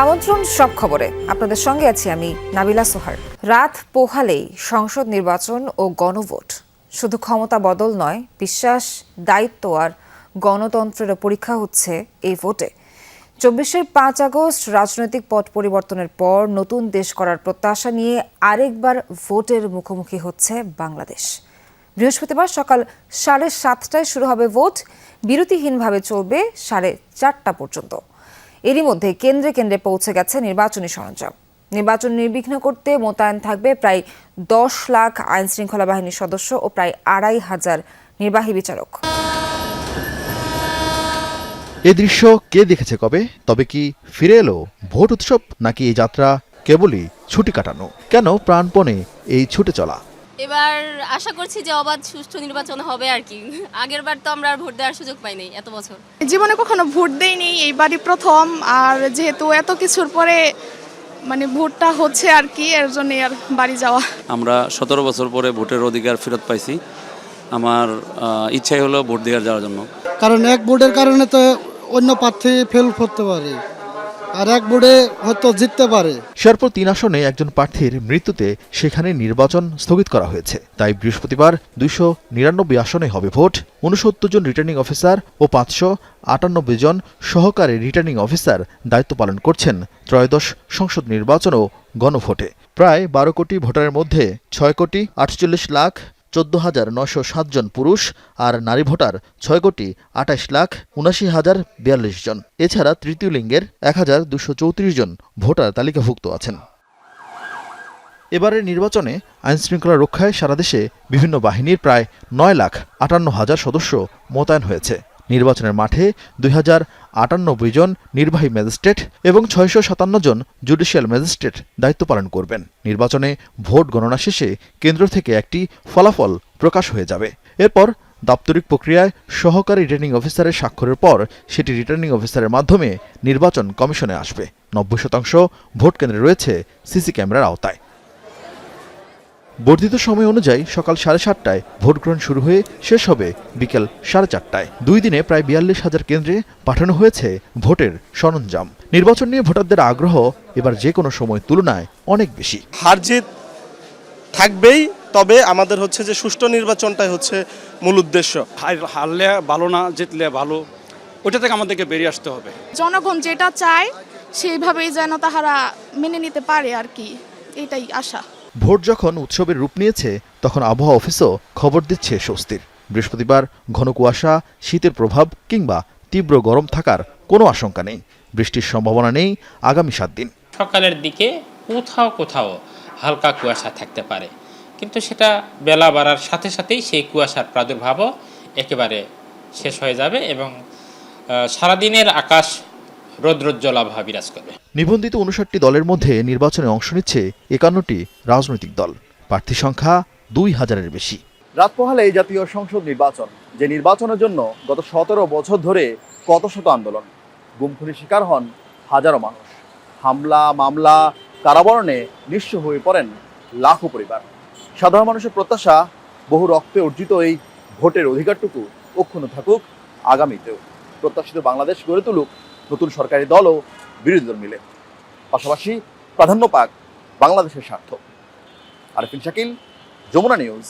আমন্ত্রণ সব খবরে আপনাদের সঙ্গে আছি আমি নাবিলা সোহার। রাত পোহালেই সংসদ নির্বাচন ও গণভোট। শুধু ক্ষমতা বদল নয়, বিশ্বাস, দায়িত্ব আর গণতন্ত্রের পরীক্ষা হচ্ছে এই ভোটে। ২৪-এর ৫ আগস্ট রাজনৈতিক পট পরিবর্তনের পর নতুন দেশ করার প্রত্যাশা নিয়ে আরেকবার ভোটের মুখোমুখি হচ্ছে বাংলাদেশ। বৃহস্পতিবার সকাল ৭:৩০টায় শুরু হবে ভোট, বিরতিহীনভাবে চলবে ৪:৩০ পর্যন্ত। এরই মধ্যে কেন্দ্রে কেন্দ্রে পৌঁছে গেছে নির্বাচনী সরঞ্জাম। নির্বাচন নির্বিঘ্ন করতে মোতায়েন থাকবে প্রায় ১০ লাখ আইন শৃঙ্খলা বাহিনীর সদস্য ও প্রায় ২৫০০ নির্বাহী বিচারক। এই দৃশ্য কে দেখেছে কবে? তবে কি ফিরে এলো ভোট উৎসব, নাকি এই যাত্রা কেবলই ছুটি কাটানো? কেন প্রাণপণে এই ছুটে চলা? এবার আশা করছি যে অবাধ সুষ্ঠু নির্বাচন হবে আর কি। আগের বার তো আমরা আর ভোট দেওয়ার সুযোগ পাইনি এত বছর। জীবনে কখনো ভোট দেইনি, এইবারই প্রথম। আর যেহেতু এত কিছুর পরে ভোটটা হচ্ছে আর কি, এর জন্য আর বাড়ি যাওয়া। আমরা ১৭ বছর পরে ভোটের অধিকার ফেরত পাইছি। আমার ইচ্ছাই হলো ভোট দেওয়ার যাওয়ার জন্য। কারণ এক ভোটের কারণে তো অন্য প্রার্থী ফেল করতে পারে, আর এক ভোটে হয়তো জিততে পারে। শেরপুর ৩ আসনে একজন প্রার্থীর মৃত্যুতে সেখানে নির্বাচন স্থগিত করা হয়েছে। তাই বৃহস্পতিবার ২৯৯ আসনে হবে ভোট। ৬৯ জন রিটার্নিং অফিসার ও ৫৯৮ জন সহকারী রিটার্নিং অফিসার দায়িত্ব পালন করছেন ত্রয়োদশ সংসদ নির্বাচন ও গণভোটে। প্রায় ১২ কোটি ভোটারের মধ্যে ৬,৪৮,৪০,৯০৭ জন পুরুষ আর নারী ভোটার ৬,২৮,৭৯,০৪২ জন। এছাড়া তৃতীয় লিঙ্গের ১,২৩৪ জন ভোটার তালিকাভুক্ত আছেন। এবারের নির্বাচনে আইনশৃঙ্খলা রক্ষায় সারা দেশে বিভিন্ন বাহিনীর প্রায় ৯,৫৮,০০০ সদস্য মোতায়েন হয়েছে। নির্বাচনের মাঠে ২,০৯৮ জন নির্বাহী ম্যাজিস্ট্রেট এবং ৬৫৭ জন জুডিশিয়াল ম্যাজিস্ট্রেট দায়িত্ব পালন করবেন। নির্বাচনে ভোট গণনা শেষে কেন্দ্র থেকে একটি ফলাফল প্রকাশ হয়ে যাবে। এরপর দাপ্তরিক প্রক্রিয়ায় সহকারী রিটার্নিং অফিসারের স্বাক্ষরের পর সেটি রিটার্নিং অফিসারের মাধ্যমে নির্বাচন কমিশনে আসবে। ৯০% ভোট কেন্দ্রে রয়েছে সিসি ক্যামেরার আওতায়। বর্ধিত সময় অনুযায়ী সকাল ৭:৩০টায় ভোট গ্রহণ শুরু হয়ে শেষ হবে বিকেল ৪:৩০টায়। ২ দিনে প্রায় ৪২,০০০ কেন্দ্রে পাঠানো হয়েছে ভোটের সরঞ্জাম। নির্বাচন নিয়ে ভোটারদের আগ্রহ এবার যে কোনো সময় তুলনায় অনেক বেশি। হার জিত থাকবেই, তবে আমাদের হচ্ছে যে সুষ্ঠু নির্বাচনটাই হচ্ছে মূল উদ্দেশ্য। হারলে ভালো না, জিতলে ভালো, ওইটা থেকে আমাদেরকে বেরিয়ে আসতে হবে। জনগণ যেটা চায় সেইভাবেই যেন তাহারা মেনে নিতে পারে আর কি, এটাই আশা। ভোট যখন উৎসবের রূপ নিয়েছে, তখন আবহাওয়া অফিসও খবর দিচ্ছে স্বস্তির। বৃহস্পতিবার ঘন কুয়াশা, শীতের প্রভাব কিংবা তীব্র গরম থাকার কোনো আশঙ্কা নেই। বৃষ্টির সম্ভাবনা নেই আগামী 7 দিন। সকালের দিকে কোথাও কোথাও হালকা কুয়াশা থাকতে পারে, কিন্তু সেটা বেলা বাড়ার সাথে সাথেই সেই কুয়াশার প্রাদুর্ভাবও একেবারে শেষ হয়ে যাবে এবং সারাদিনের আকাশ রৌদ্রোজ্জ্বলাভা বিরাজ করবে। নিবন্ধিত ৫৯টি দলের মধ্যে নির্বাচনে অংশ নিচ্ছে ৫১টি রাজনৈতিক দল। প্রার্থী সংখ্যা ২,০০০-এর বেশি। রাত পোহালে এই জাতীয় সংসদ নির্বাচন, যে নির্বাচনের জন্য গত ১৭ বছর ধরে কত শত আন্দোলন, গুমখুনির শিকার হন হাজারো মানুষ, হামলা মামলা কারাবরণে নিঃস্ব হয়ে পড়েন লাখো পরিবার। সাধারণ মানুষের প্রত্যাশা, বহু রক্তে অর্জিত এই ভোটের অধিকারটুকু অক্ষুণ্ণ থাকুক আগামীতেও। প্রত্যাশিত বাংলাদেশ গড়ে তুলুক নতুন সরকারি দল ও বিরোধী দল মিলে। পাশাপাশি প্রাধান্য পাক বাংলাদেশের স্বার্থ। আরিফিন শাকিল, যমুনা নিউজ,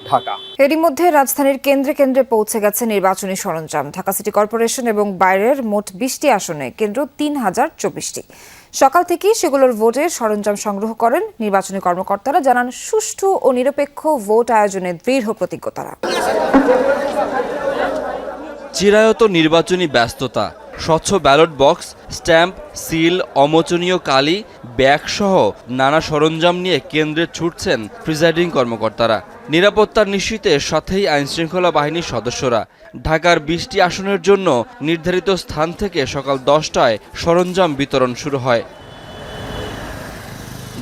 ঢাকা। এরই মধ্যে রাজধানীর কেন্দ্রে কেন্দ্রে পৌঁছে গেছে নির্বাচনী সরঞ্জাম। ঢাকা সিটি কর্পোরেশন এবং বাইরের মোট 20টি আসনে কেন্দ্র ৩,০২৪টি। সকাল থেকেই সেগুলোর ভোটের সরঞ্জাম সংগ্রহ করেন নির্বাচনী কর্মকর্তারা। জানান, সুষ্ঠু ও নিরপেক্ষ ভোট আয়োজনে দৃঢ় প্রতিজ্ঞ তারা। চিরায়ত নির্বাচনী ব্যস্ততা, স্বচ্ছ ব্যালট বক্স, স্ট্যাম্প, সিল, অমোচনীয় কালি, ব্যাগসহ নানা সরঞ্জাম নিয়ে কেন্দ্রে ছুটছেন প্রিজাইডিং কর্মকর্তারা। নিরাপত্তার নিশ্চিতে সাথেই আইনশৃঙ্খলা বাহিনীর সদস্যরা। ঢাকার 20টি আসনের জন্য নির্ধারিত স্থান থেকে সকাল 10টায় সরঞ্জাম বিতরণ শুরু হয়।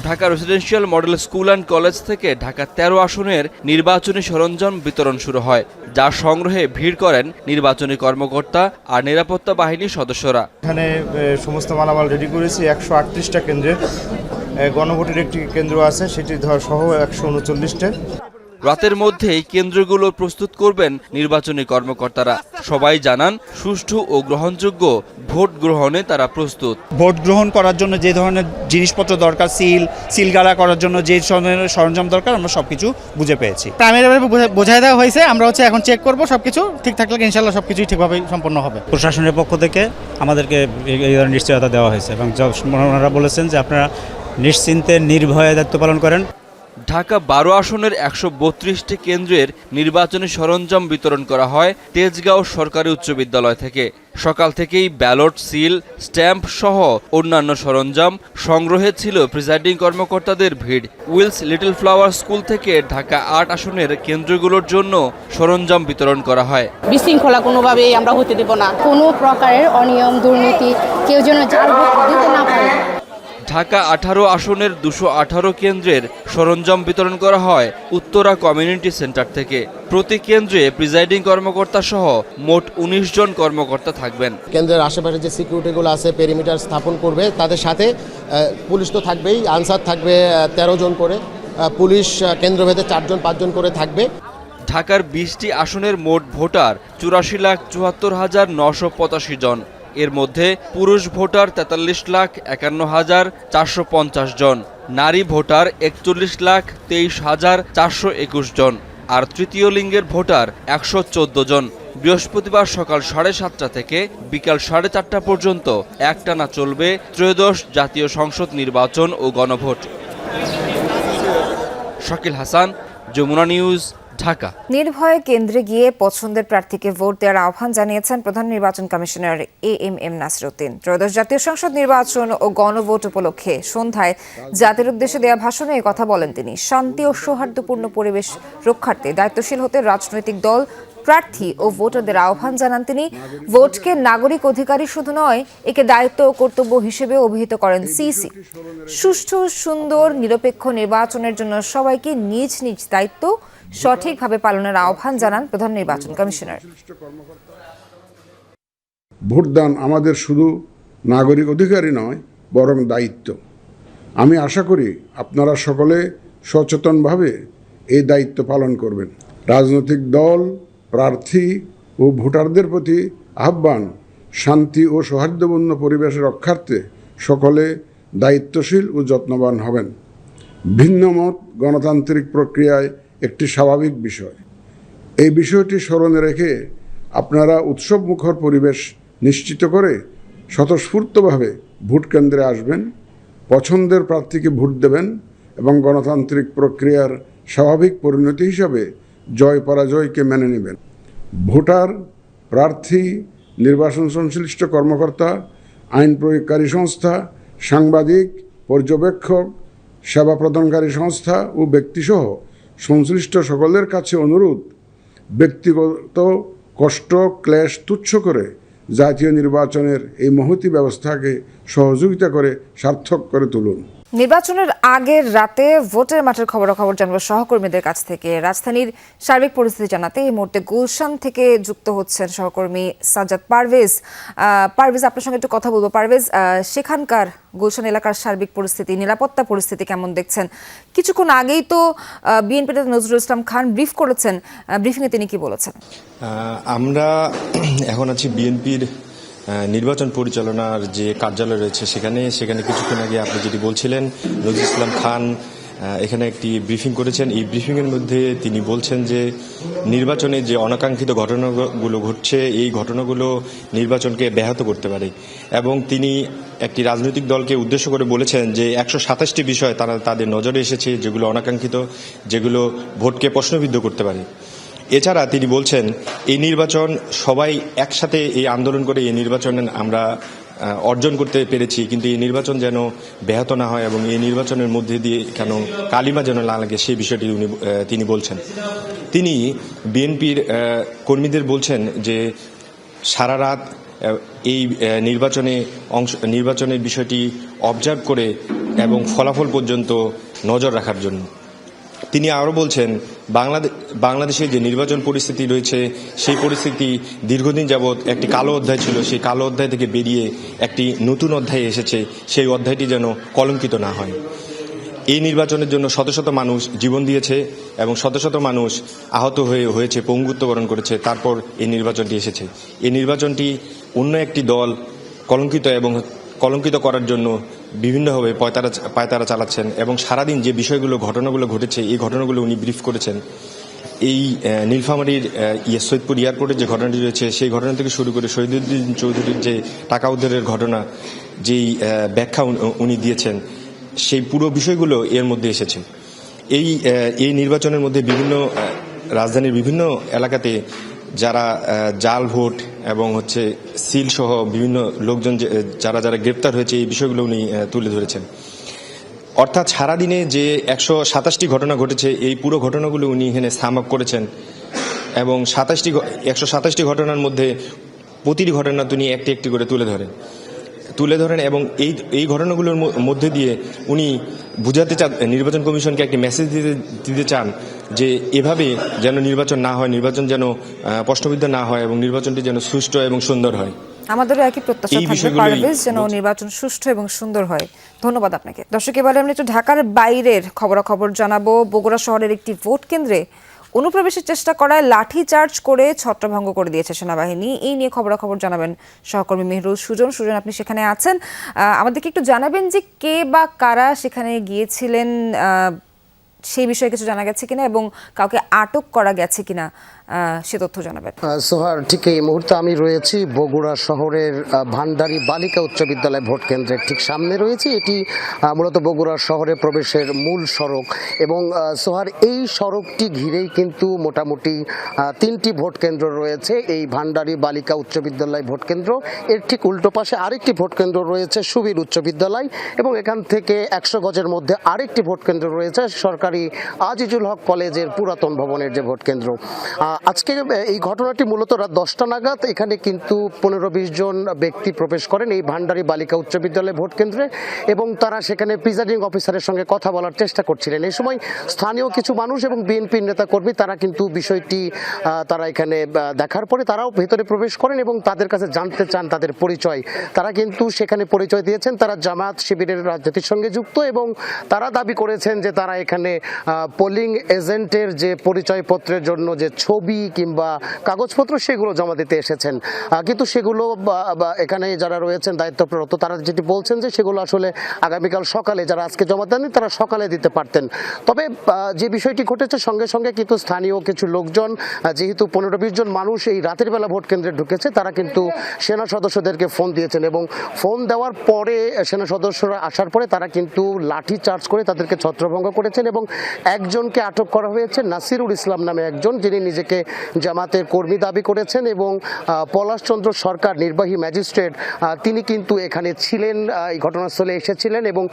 Dhaka residential model school and college থেকে ঢাকা 13 আসনের নির্বাচনী সরঞ্জাম বিতরণ শুরু হয়, যা সংগ্রহে ভিড় করেন নির্বাচনী কর্মকর্তা আর নিরাপত্তা বাহিনীর সদস্যরা। এখানে সমস্ত মালামাল রেডি করেছি। 138টা কেন্দ্রে গণভোটের একটি কেন্দ্র আছে, সেটি সহ 139টা। রাতের মধ্যেই কেন্দ্রগুলো প্রস্তুত করবেন নির্বাচনী কর্মকর্তারা। সবাই জানান সুষ্ঠু ও গ্রহণযোগ্য ভোট গ্রহণে তারা প্রস্তুত। ভোট গ্রহণ করার জন্য যে ধরনের জিনিসপত্র দরকার, সিল গাড়া করার জন্য যে ধরনের সরঞ্জাম দরকার, আমরা সবকিছু বুঝে পেয়েছি। প্রাইমারিভাবে বোঝাই দেওয়া হয়েছে, আমরা এখন চেক করব সবকিছু ঠিক থাকলে ইনশাআল্লাহ সবকিছুই ঠিকভাবে সম্পন্ন হবে। প্রশাসনের পক্ষ থেকে আমাদেরকে এই ধরনের নিশ্চয়তা দেওয়া হয়েছে এবং ওনারা বলেছেন যে আপনারা নিশ্চিন্তে নির্ভয়ে দায়িত্ব পালন করেন। ঢাকা 12 আসনের 132টি কেন্দ্রের নির্বাচনী সরঞ্জাম বিতরণ করা হয় তেজগাঁও সরকারি উচ্চ বিদ্যালয় থেকে। সকাল থেকেই ব্যালট, সিল, স্ট্যাম্প সহ অন্যান্য সরঞ্জাম সংগ্রহে ছিল প্রিজাইডিং কর্মকর্তাদের ভিড়। উইলস লিটল ফ্লাওয়ার স্কুল থেকে ঢাকা 8 আসনের কেন্দ্রগুলোর জন্য সরঞ্জাম বিতরণ করা হয়। বিশৃঙ্খলা কোনোভাবেই আমরা হতে দেব না, কোনো প্রকারের অনিয়ম দুর্নীতি কেউ যেন জাল ভোট দিতে না পারে। ঢাকা 18 আসনের 218 কেন্দ্রের সরঞ্জাম বিতরণ করা হয় উত্তরা কমিউনিটি সেন্টার থেকে। প্রতি কেন্দ্রে প্রিজাইডিং কর্মকর্তা সহ মোট 19 জন কর্মকর্তা থাকবেন। কেন্দ্রের আশেপাশে যে সিকিউরিটিগুলো আছে, পেরিমিটার স্থাপন করবে, তাদের সাথে পুলিশ তো থাকবেই, আনসার থাকবে 13 জন করে, পুলিশ কেন্দ্রভেদে 4 জন 5 জন করে থাকবে। ঢাকার 20টি আসনের মোট ভোটার 84,74,985 জন। এর মধ্যে পুরুষ ভোটার 43,51,450 জন, নারী ভোটার 41,23,421 জন আর তৃতীয় লিঙ্গের ভোটার 114 জন। বৃহস্পতিবার সকাল 7:30 থেকে বিকাল 4:30 পর্যন্ত একটানা চলবে ত্রয়োদশ জাতীয় সংসদ নির্বাচন ও গণভোট। শাকিল হাসান, যমুনা নিউজ, ঢাকা। নির্ভয়ে কেন্দ্রে গিয়ে পছন্দের প্রার্থীকে ভোট দেওয়ার আহ্বান জানিয়েছেন প্রধান নির্বাচন কমিশনার AMM নাসিরউদ্দিন। ত্রয়োদশ জাতীয় সংসদ নির্বাচন ও গণভোট উপলক্ষে সন্ধ্যায় জাতির উদ্দেশ্যে দেওয়া ভাষণে এই কথা বলেন তিনি। শান্তি ও সৌহার্দ্যপূর্ণ পরিবেশ রক্ষার্থে দায়িত্বশীল হতে রাজনৈতিক দল, প্রার্থী ও ভোটারদের আহ্বান জানান তিনি। ভোটকে নাগরিক অধিকারই শুধু নয়, একে দায়িত্ব ও কর্তব্য হিসেবে অভিহিত করেন সিইসি। সুষ্ঠু, সুন্দর, নিরপেক্ষ নির্বাচনের জন্য সবাইকে নিজ নিজ দায়িত্ব সঠিকভাবে পালনের আহ্বান জানান প্রধান নির্বাচন কমিশনার। ভোটদান আমাদের শুধু নাগরিক অধিকারই নয়, বরং দায়িত্ব। আমি আশা করি আপনারা সকলে সচেতনভাবে এই দায়িত্ব পালন করবেন। রাজনৈতিক দল, প্রার্থী ও ভোটারদের প্রতি আহ্বান, শান্তি ও সৌহার্দ্যপূর্ণ পরিবেশ রক্ষার্থে সকলে দায়িত্বশীল ও যত্নবান হবেন। ভিন্নমত গণতান্ত্রিক প্রক্রিয়ায় একটি স্বাভাবিক বিষয়। এই বিষয়টি স্মরণে রেখে আপনারা উৎসবমুখর পরিবেশ নিশ্চিত করে স্বতঃস্ফূর্তভাবে ভোট কেন্দ্রে আসবেন, পছন্দের প্রার্থীকে ভোট দেবেন এবং গণতান্ত্রিক প্রক্রিয়ার স্বাভাবিক পরিণতি হিসাবে জয় পরাজয়কে মেনে নেবেন। ভোটার, প্রার্থী, নির্বাচন সংশ্লিষ্ট কর্মকর্তা, আইন প্রয়োগকারী সংস্থা, সাংবাদিক, পর্যবেক্ষক, সেবা প্রদানকারী সংস্থা ও ব্যক্তিসহ সংশ্লিষ্ট সকলের কাছে অনুরোধ, ব্যক্তিগত কষ্ট ক্লেশ তুচ্ছ করে জাতীয় নির্বাচনের এই মহতী ব্যবস্থাকে সহযোগিতা করে সার্থক করে তুলুন। নির্বাচনের আগের রাতে ভোটের মাঠের খবরাখবর জানবো সহকর্মীদের কাছ থেকে। রাজধানীর সার্বিক পরিস্থিতি জানাতে এই মুহূর্তে গুলশান থেকে যুক্ত হচ্ছেন সহকর্মী সাজ্জাদ পারভেজ। পারভেজ, আপনার সঙ্গে একটু কথা বলবো। পারভেজ, সেখানকার গুলশান এলাকার সার্বিক পরিস্থিতি, নিরাপত্তা পরিস্থিতি কেমন দেখছেন? কিছুক্ষণ আগেই তো বিএনপি নেতা নজরুল ইসলাম খান ব্রিফ করেছেন, ব্রিফিংয়ে তিনি কি বলেছেন? আমরা এখন আছি বিএনপির নির্বাচন পরিচালনার যে কার্যালয় রয়েছে সেখানে কিছুক্ষণ আগে আপনি যেটি বলছিলেন, নজরুল ইসলাম খান এখানে একটি ব্রিফিং করেছেন। এই ব্রিফিংয়ের মধ্যে তিনি বলছেন যে নির্বাচনে যে অনাকাঙ্ক্ষিত ঘটনাগুলো ঘটছে, এই ঘটনাগুলো নির্বাচনকে ব্যাহত করতে পারে এবং তিনি একটি রাজনৈতিক দলকে উদ্দেশ্য করে বলেছেন যে 127টি বিষয় তাদের নজরে এসেছে যেগুলো অনাকাঙ্ক্ষিত, যেগুলো ভোটকে প্রশ্নবিদ্ধ করতে পারে। এছাড়া তিনি বলছেন এই নির্বাচন সবাই একসাথে এই আন্দোলন করে এই নির্বাচন আমরা অর্জন করতে পেরেছি, কিন্তু এই নির্বাচন যেন ব্যাহত না হয় এবং এই নির্বাচনের মধ্যে দিয়ে কেন কালিমা যেন না লাগে সেই বিষয়টি তিনি বলছেন। তিনি বিএনপির কর্মীদের বলছেন যে সারা রাত এই নির্বাচনের বিষয়টি অবজার্ভ করে এবং ফলাফল পর্যন্ত নজর রাখার জন্য। তিনি আরও বলছেন বাংলাদেশে যে নির্বাচন পরিস্থিতি রয়েছে সেই পরিস্থিতি দীর্ঘদিন যাবৎ একটি কালো অধ্যায় ছিল, সেই কালো অধ্যায় থেকে বেরিয়ে একটি নতুন অধ্যায় এসেছে, সেই অধ্যায়টি যেন কলঙ্কিত না হয়। এই নির্বাচনের জন্য শত শত মানুষ জীবন দিয়েছে এবং শত শত মানুষ আহত হয়েছে, পঙ্গুত্ববরণ করেছে, তারপর এই নির্বাচনটি এসেছে। এই নির্বাচনটি অন্য একটি দল কলঙ্কিত করার জন্য বিভিন্নভাবে পায়তারা চালাচ্ছেন এবং সারাদিন যে ঘটনাগুলো ঘটেছে, এই ঘটনাগুলো উনি ব্রিফ করেছেন। এই নীলফামারীর সৈয়দপুর এয়ারপোর্টের যে ঘটনাটি রয়েছে, সেই ঘটনা থেকে শুরু করে শহীদুদ্দিন চৌধুরীর যে টাকা উদ্ধারের ঘটনা, যেই ব্যাখ্যা উনি দিয়েছেন, সেই পুরো বিষয়গুলো এর মধ্যে এসেছে। এই নির্বাচনের মধ্যে রাজধানীর বিভিন্ন এলাকাতে যারা জাল ভোট এবং সিল সহ বিভিন্ন লোকজন যারা গ্রেপ্তার হয়েছে, এই বিষয়গুলো উনি তুলে ধরেছেন। অর্থাৎ সারাদিনে যে 127টি ঘটনা ঘটেছে, এই পুরো ঘটনাগুলো উনি এখানে সাম আপ করেছেন এবং 127টি ঘটনার মধ্যে প্রতিটি ঘটনা তিনি একটি একটি করে তুলে ধরেন এবং এই ঘটনাগুলোর মধ্যে দিয়ে উনি বুঝাতে চান, নির্বাচন কমিশনকে একটি মেসেজ দিতে চান যে এভাবে যেন নির্বাচন না হয়, নির্বাচন যেন প্রশ্নবিদ্ধ না হয় এবং নির্বাচনটি যেন সুষ্ঠু এবং সুন্দর হয়। আমাদেরও একই প্রত্যাশা থাকবে পারভেজ, যেন নির্বাচন সুষ্ঠু এবং সুন্দর হয়। ধন্যবাদ আপনাকে। দর্শক, এবারে আমরা একটু ঢাকার বাইরের খবরাখবর জানাবো। বগুড়া শহরের একটি ভোট কেন্দ্রে অনুপ্রবেশের চেষ্টা করায় লাঠি চার্জ করে ছত্রভঙ্গ করে দিয়েছে সেনাবাহিনী। এই নিয়ে খবরাখবর জানাবেন সহকর্মী মেহরুজ সুজন। সুজন, আপনি সেখানে আছেন, আমাদেরকে একটু জানাবেন যে কে বা কারা সেখানে গিয়েছিলেন, সেই বিষয়ে কিছু জানা গেছে কিনা এবং কাউকে আটক করা গেছে কিনা সে তথ্য জানাবেন। সোহার, ঠিক এই মুহূর্তে আমি রয়েছি বগুড়া শহরের ভান্ডারী বালিকা উচ্চ বিদ্যালয় ভোট কেন্দ্রের ঠিক সামনে রয়েছে। এটি মূলত বগুড়া শহরে প্রবেশের মূল সড়ক এবং সোহার এই সড়কটি ঘিরেই কিন্তু মোটামুটি 3টি ভোট কেন্দ্র রয়েছে। এই ভান্ডারী বালিকা উচ্চ বিদ্যালয় ভোট কেন্দ্র, এর ঠিক উল্টো পাশে আরেকটি ভোট কেন্দ্র রয়েছে সুবীর উচ্চ বিদ্যালয় এবং এখান থেকে 100 গজের মধ্যে আরেকটি ভোট কেন্দ্র রয়েছে সরকারি আজিজুল হক কলেজের পুরাতন ভবনের যে ভোট কেন্দ্র। আজকে এই ঘটনাটি মূলত রাত 10টা নাগাদ এখানে কিন্তু 15-20 জন ব্যক্তি প্রবেশ করেন এই ভান্ডারী বালিকা উচ্চ বিদ্যালয় ভোট কেন্দ্রে এবং তারা সেখানে প্রিজাইডিং অফিসারের সঙ্গে কথা বলার চেষ্টা করছিলেন। এই সময় স্থানীয় কিছু মানুষ এবং বিএনপির নেতাকর্মী তারা কিন্তু বিষয়টি তারা এখানে দেখার পরে তারাও ভেতরে প্রবেশ করেন এবং তাদের কাছে জানতে চান তাদের পরিচয়। তারা কিন্তু সেখানে পরিচয় দিয়েছেন তারা জামায়াত শিবিরের রাজনীতির সঙ্গে যুক্ত এবং তারা দাবি করেছেন যে তারা এখানে পোলিং এজেন্টের যে পরিচয়পত্রের জন্য যে ছবি কিংবা কাগজপত্র সেগুলো জমা দিতে এসেছেন, কিন্তু সেগুলো এখানে যারা রয়েছেন দায়িত্বপ্রাপ্ত তারা যেটি বলছেন যে সেগুলো আসলে আগামীকাল সকালে, যারা আজকে জমা দেননি তারা সকালে দিতে পারতেন। তবে যে বিষয়টি ঘটেছে সঙ্গে সঙ্গে কিন্তু স্থানীয় কিছু লোকজন, যেহেতু 15-20 জন মানুষ এই রাতের বেলা ভোট কেন্দ্রে ঢুকেছে, তারা কিন্তু সেনা সদস্যদেরকে ফোন দিয়েছেন এবং ফোন দেওয়ার পরে সেনা সদস্যরা আসার পরে তারা কিন্তু লাঠি চার্জ করে তাদেরকে ছত্রভঙ্গ করেছেন এবং একজনকে আটক করা হয়েছে, নাসিরুল ইসলাম নামে একজন, যিনি নিজেকে জামাতের কর্মী দাবি করেছেন এবং পলাশচন্দ্র সরকার নির্বাহী ম্যাজিস্ট্রেট তিনি কিন্তু এখানে ছিলেন, এই ঘটনাস্থলে এসেছিলেন এবং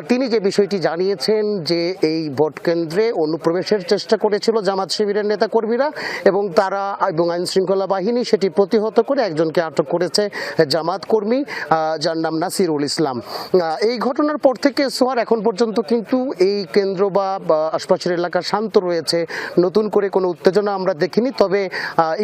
তিনি যে বিষয়টি জানিয়েছেন যে এই ভোট কেন্দ্রে অনুপ্রবেশের চেষ্টা করেছিল জামাত শিবিরের নেতা কর্মীরা এবং তারা এবং আইন শৃঙ্খলা বাহিনী সেটি প্রতিহত করে একজনকে আটক করেছে জামাত কর্মী যার নাম নাসিরুল ইসলাম। এই ঘটনার পর থেকে সোহার এখন পর্যন্ত কিন্তু এই কেন্দ্র বা আশপাশের এলাকা শান্ত রয়েছে, নতুন করে কোনো উত্তেজনা আমরা দেখিনি। তবে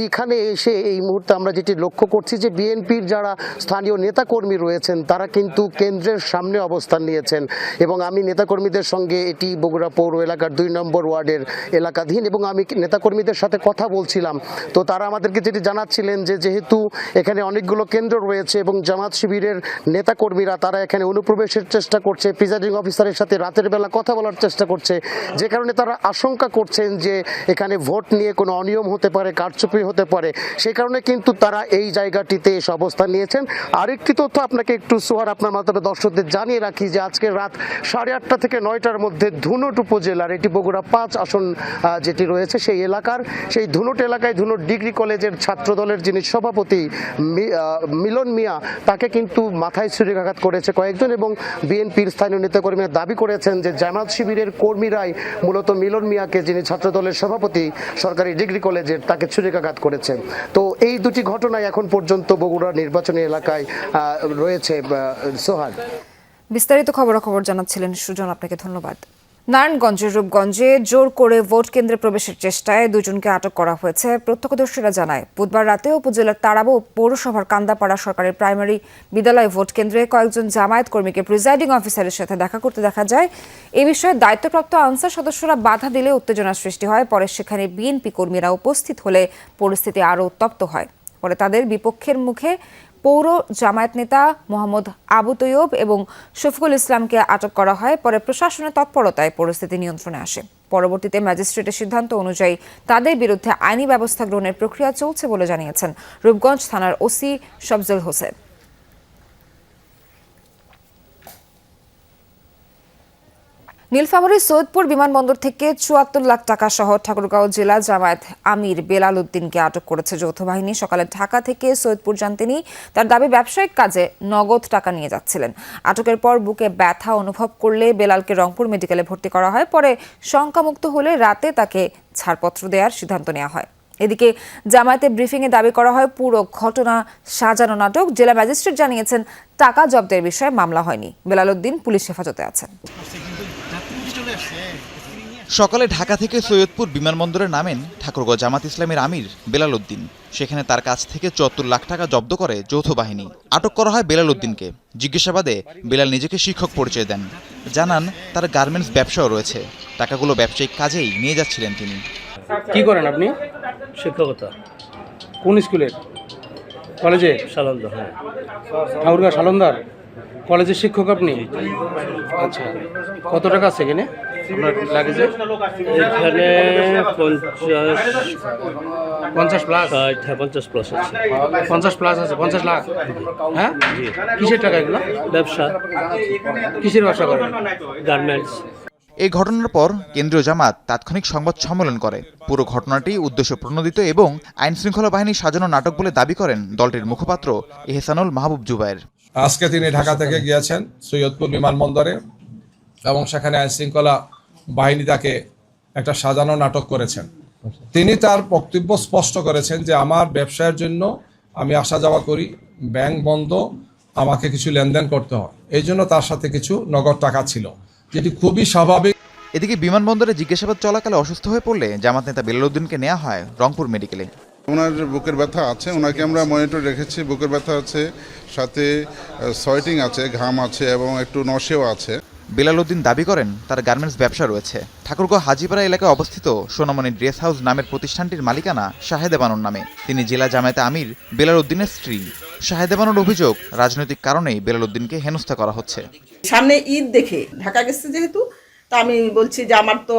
এইখানে এসে এই মুহূর্তে আমরা যেটি লক্ষ্য করছি যে বিএনপির যারা স্থানীয় নেতাকর্মী রয়েছেন তারা কিন্তু কেন্দ্রের সামনে অবস্থান নিয়েছেন এবং আমি নেতাকর্মীদের সঙ্গে, এটি বগুড়া পৌর এলাকার 2 নম্বর ওয়ার্ডের এলাকাধীন এবং আমি নেতাকর্মীদের সাথে কথা বলছিলাম, তো তারা আমাদেরকে যেটি জানাচ্ছিলেন যে যেহেতু এখানে অনেকগুলো কেন্দ্র রয়েছে এবং জামাত শিবিরের নেতাকর্মীরা তারা এখানে অনুপ্রবেশের চেষ্টা করছে, প্রিজাইডিং অফিসারের সাথে রাতের বেলা কথা বলার চেষ্টা করছে, যে কারণে তারা আশঙ্কা করছেন যে এখানে ভোট নিয়ে কোনো অনিয়ম হতে পারে, কারচুপি হতে পারে, সেই কারণে কিন্তু তারা এই জায়গাটিতে এসে অবস্থান নিয়েছেন। আরেকটি তথ্য আপনাকে একটু সোহার আপনার মাধ্যমে দর্শকদের জানিয়ে রাখি যে আজকে রাত 8:30 থেকে 9টার মধ্যে ধুনট উপজেলার, এটি বগুড়া 5 আসন যেটি রয়েছে সেই এলাকার, সেই ধুনট এলাকায় ধুনট ডিগ্রি কলেজের ছাত্র দলের যিনি সভাপতি মিলন মিয়া, তাকে কিন্তু মাথায় ছুরিকাঘাত করেছে কয়েকজন এবং বিএনপির স্থানীয় নেতাকর্মীরা দাবি করেছেন যে জামাত শিবিরের কর্মীরাই মূলত মিলন মিয়াকে, যিনি ছাত্র দলের সভাপতি সরকারি ডিগ্রি কলেজের, তাকে ছুরিকাঘাত করেছে। তো এই দুটি ঘটনায় এখন পর্যন্ত বগুড়া নির্বাচনী এলাকায় রয়েছে। সোহান, বিস্তারিত খবরাখবর জানাচ্ছিলেন সুজন, আপনাকে ধন্যবাদ। নারায়ণগঞ্জের রূপগঞ্জে জোর করে ভোট কেন্দ্রে প্রবেশের চেষ্টায় দুজনকে আটক করা হয়েছে। প্রত্যক্ষদর্শীরা জানায়, বুধবার রাতে উপজেলার তারাবো পৌরসভার কান্দাপাড়া সরকারি প্রাইমারি বিদ্যালয় ভোট কেন্দ্রে কয়েকজন জামায়াত কর্মীকে প্রিজাইডিং অফিসারের সাথে দেখা করতে দেখা যায়। এ বিষয়ে দায়িত্বপ্রাপ্ত আনসার সদস্যরা বাধা দিলে উত্তেজনা সৃষ্টি হয়। পরে সেখানে বিএনপি কর্মীরা উপস্থিত হলে পরিস্থিতি আরও উত্তপ্ত হয়। পরে তাদের বিপক্ষের মুখে পৌর জামায়াত নেতা মোহাম্মদ আবু তৈয়ব এবং শফিকুল ইসলামকে আটক করা হয়। পরে প্রশাসনের তৎপরতায় পরিস্থিতি নিয়ন্ত্রণে আসে। পরবর্তীতে ম্যাজিস্ট্রেটের সিদ্ধান্ত অনুযায়ী তাদের বিরুদ্ধে আইনি ব্যবস্থা গ্রহণের প্রক্রিয়া চলছে বলে জানিয়েছেন রূপগঞ্জ থানার ওসি সফজল হোসেন। নীলফামারীর সৈয়দপুর বিমানবন্দর থেকে ৭৪ লাখ টাকা সহ ঠাকুরগাঁও জেলা জামায়াত আমির বেলাল উদ্দিনকে আটক করেছে যৌথ বাহিনী। সকালে ঢাকা থেকে সৈয়দপুর যান তিনি। তার দাবি, ব্যবসায়িক কাজে নগদ টাকা নিয়ে যাচ্ছিলেন। আটকের পর বুকে ব্যথা অনুভব করলে বেলালকে রংপুর মেডিকেলে ভর্তি করা হয়। পরে শঙ্কামুক্ত হলে রাতে তাকে ছাড়পত্র দেওয়ার সিদ্ধান্ত নেওয়া হয়। এদিকে জামায়াতের ব্রিফিংয়ে দাবি করা হয় পুরো ঘটনা সাজানো নাটক। জেলা ম্যাজিস্ট্রেট জানিয়েছেন, টাকা জব্দের বিষয়ে মামলা হয়নি। বেলাল উদ্দিন পুলিশ হেফাজতে আছেন। সকালে ঢাকা থেকে সৈয়দপুর বিমানবন্দরে নামেন ঠাকুরগাঁও জামাত ইসলামের আমির বেলাল উদ্দিন। সেখানে তার কাছ থেকে ৭৪ লাখ টাকা জব্দ করে যৌথ বাহিনী। আটক করা হয় বেলাল উদ্দিনকে। জিজ্ঞাসাবাদে বেলাল নিজেকে শিক্ষক পরিচয় দেন। জানান তার গার্মেন্টস ব্যবসাও রয়েছে। টাকাগুলো ব্যবসায়িক কাজেই নিয়ে যাচ্ছিলেন তিনি। কি করেন আপনি? শিক্ষকতা। কোন স্কুলের? কলেজে? সালন্দার। হ্যাঁ, ঠাকুরগাঁও সালন্দার কলেজের শিক্ষক আপনি? আচ্ছা, কত টাকা আছে এখানে আপনার লাগেজে? এখানে 50 প্লাস। 50 প্লাস আছে। 50 প্লাস আছে। 50 লাখ। হ্যাঁ, কিসের টাকা এগুলো? ব্যবসা। কিসের ব্যবসা করেন? গার্মেন্টস। এই ঘটনার পর কেন্দ্রীয় জামাত তাৎক্ষণিক সংবাদ সম্মেলন করে। পুরো ঘটনাটি উদ্দেশ্য প্রণোদিত এবং আইন শৃঙ্খলা বাহিনীর সাজানো নাটক বলে দাবি করেন দলটির মুখপাত্র এহসানুল মাহবুব জুবায়ের। আজকে তিনি ঢাকা থেকে গিয়েছেন সৈয়দপুর বিমানবন্দরে এবং সেখানে আইন শৃঙ্খলা বাহিনী তাকে একটা সাজানো নাটক করেছেন। তিনি তার বক্তব্য স্পষ্ট করেছেন যে আমার ব্যবসায়ের জন্য আমি আসা যাওয়া করি, ব্যাংক বন্ধ, আমাকে কিছু লেনদেন করতে হয়, এই জন্য তার সাথে কিছু নগদ টাকা ছিল, যেটি খুবই স্বাভাবিক। এদিকে বিমানবন্দরে জিজ্ঞাসাবাদ চলাকালে অসুস্থ হয়ে পড়লে জামাত নেতা বেলাল উদ্দিনকে নেওয়া হয় রংপুর মেডিকেলে। ওনার বুকের ব্যথা আছে, ওনাকে আমরা মনিটর রেখেছি। বুকের ব্যথা আছে, সাথে সোয়েটিং আছে, ঘাম আছে এবং একটু নশেও আছে। বেলাল উদ্দিন দাবি করেন তার গার্মেন্টস ব্যবসা রয়েছে। ঠাকুরগাঁও হাজিপাড়া এলাকায় অবস্থিত সোনামণি ড্রেস হাউস নামের প্রতিষ্ঠানটির মালিকানা শাহেদা বানুর নামে। তিনি জেলা জামায়াতে আমির বেলাল উদ্দিনের স্ত্রী। শাহেদা বানুর অভিযোগ, রাজনৈতিক কারণেই বেলাল উদ্দিনকে হেনস্থা করা হচ্ছে। সামনে ঈদ দেখে ঢাকা গেছে যেহেতু, তা আমি বলছি যে আমার তো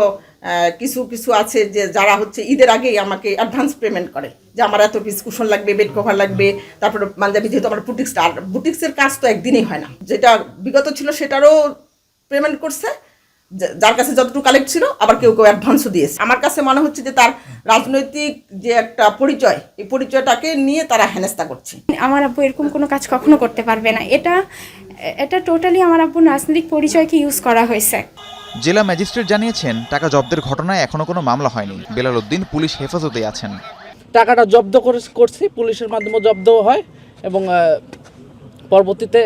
কিছু কিছু আছে যে যারা হচ্ছে ঈদের আগেই আমাকে অ্যাডভান্স পেমেন্ট করে, যে আমার এত পিস কুশন লাগবে, বেড কভার লাগবে, তারপরে পাঞ্জাবি, যেহেতু আমার বুটিক্সটা, আর বুটিক্সের কাজ তো একদিনেই হয় না, যেটা বিগত ছিল সেটারও পেমেন্ট করছে, যার কাছে যতটুকু কালেক্ট ছিল, আবার কেউ কেউ অ্যাডভান্সও দিয়েছে। আমার কাছে মনে হচ্ছে যে তার রাজনৈতিক যে একটা পরিচয়, এই পরিচয়টাকে নিয়ে তারা হেনস্থা করছে। আমার আব্বু এরকম কোনো কাজ কখনো করতে পারবে না। এটা টোটালি আমার আব্বুর রাজনৈতিক পরিচয়কে ইউজ করা হয়েছে। জেলা ম্যাজিস্ট্রেট জানিয়েছেন টাকা জব্দের ঘটনায় এখনো কোনো মামলা হয়নি। বেলাল উদ্দিন পুলিশ হেফাজতে আছেন। টাকাটা জব্দ করছি, পুলিশের মাধ্যমে জব্দ হয় এবং পরবর্তীতে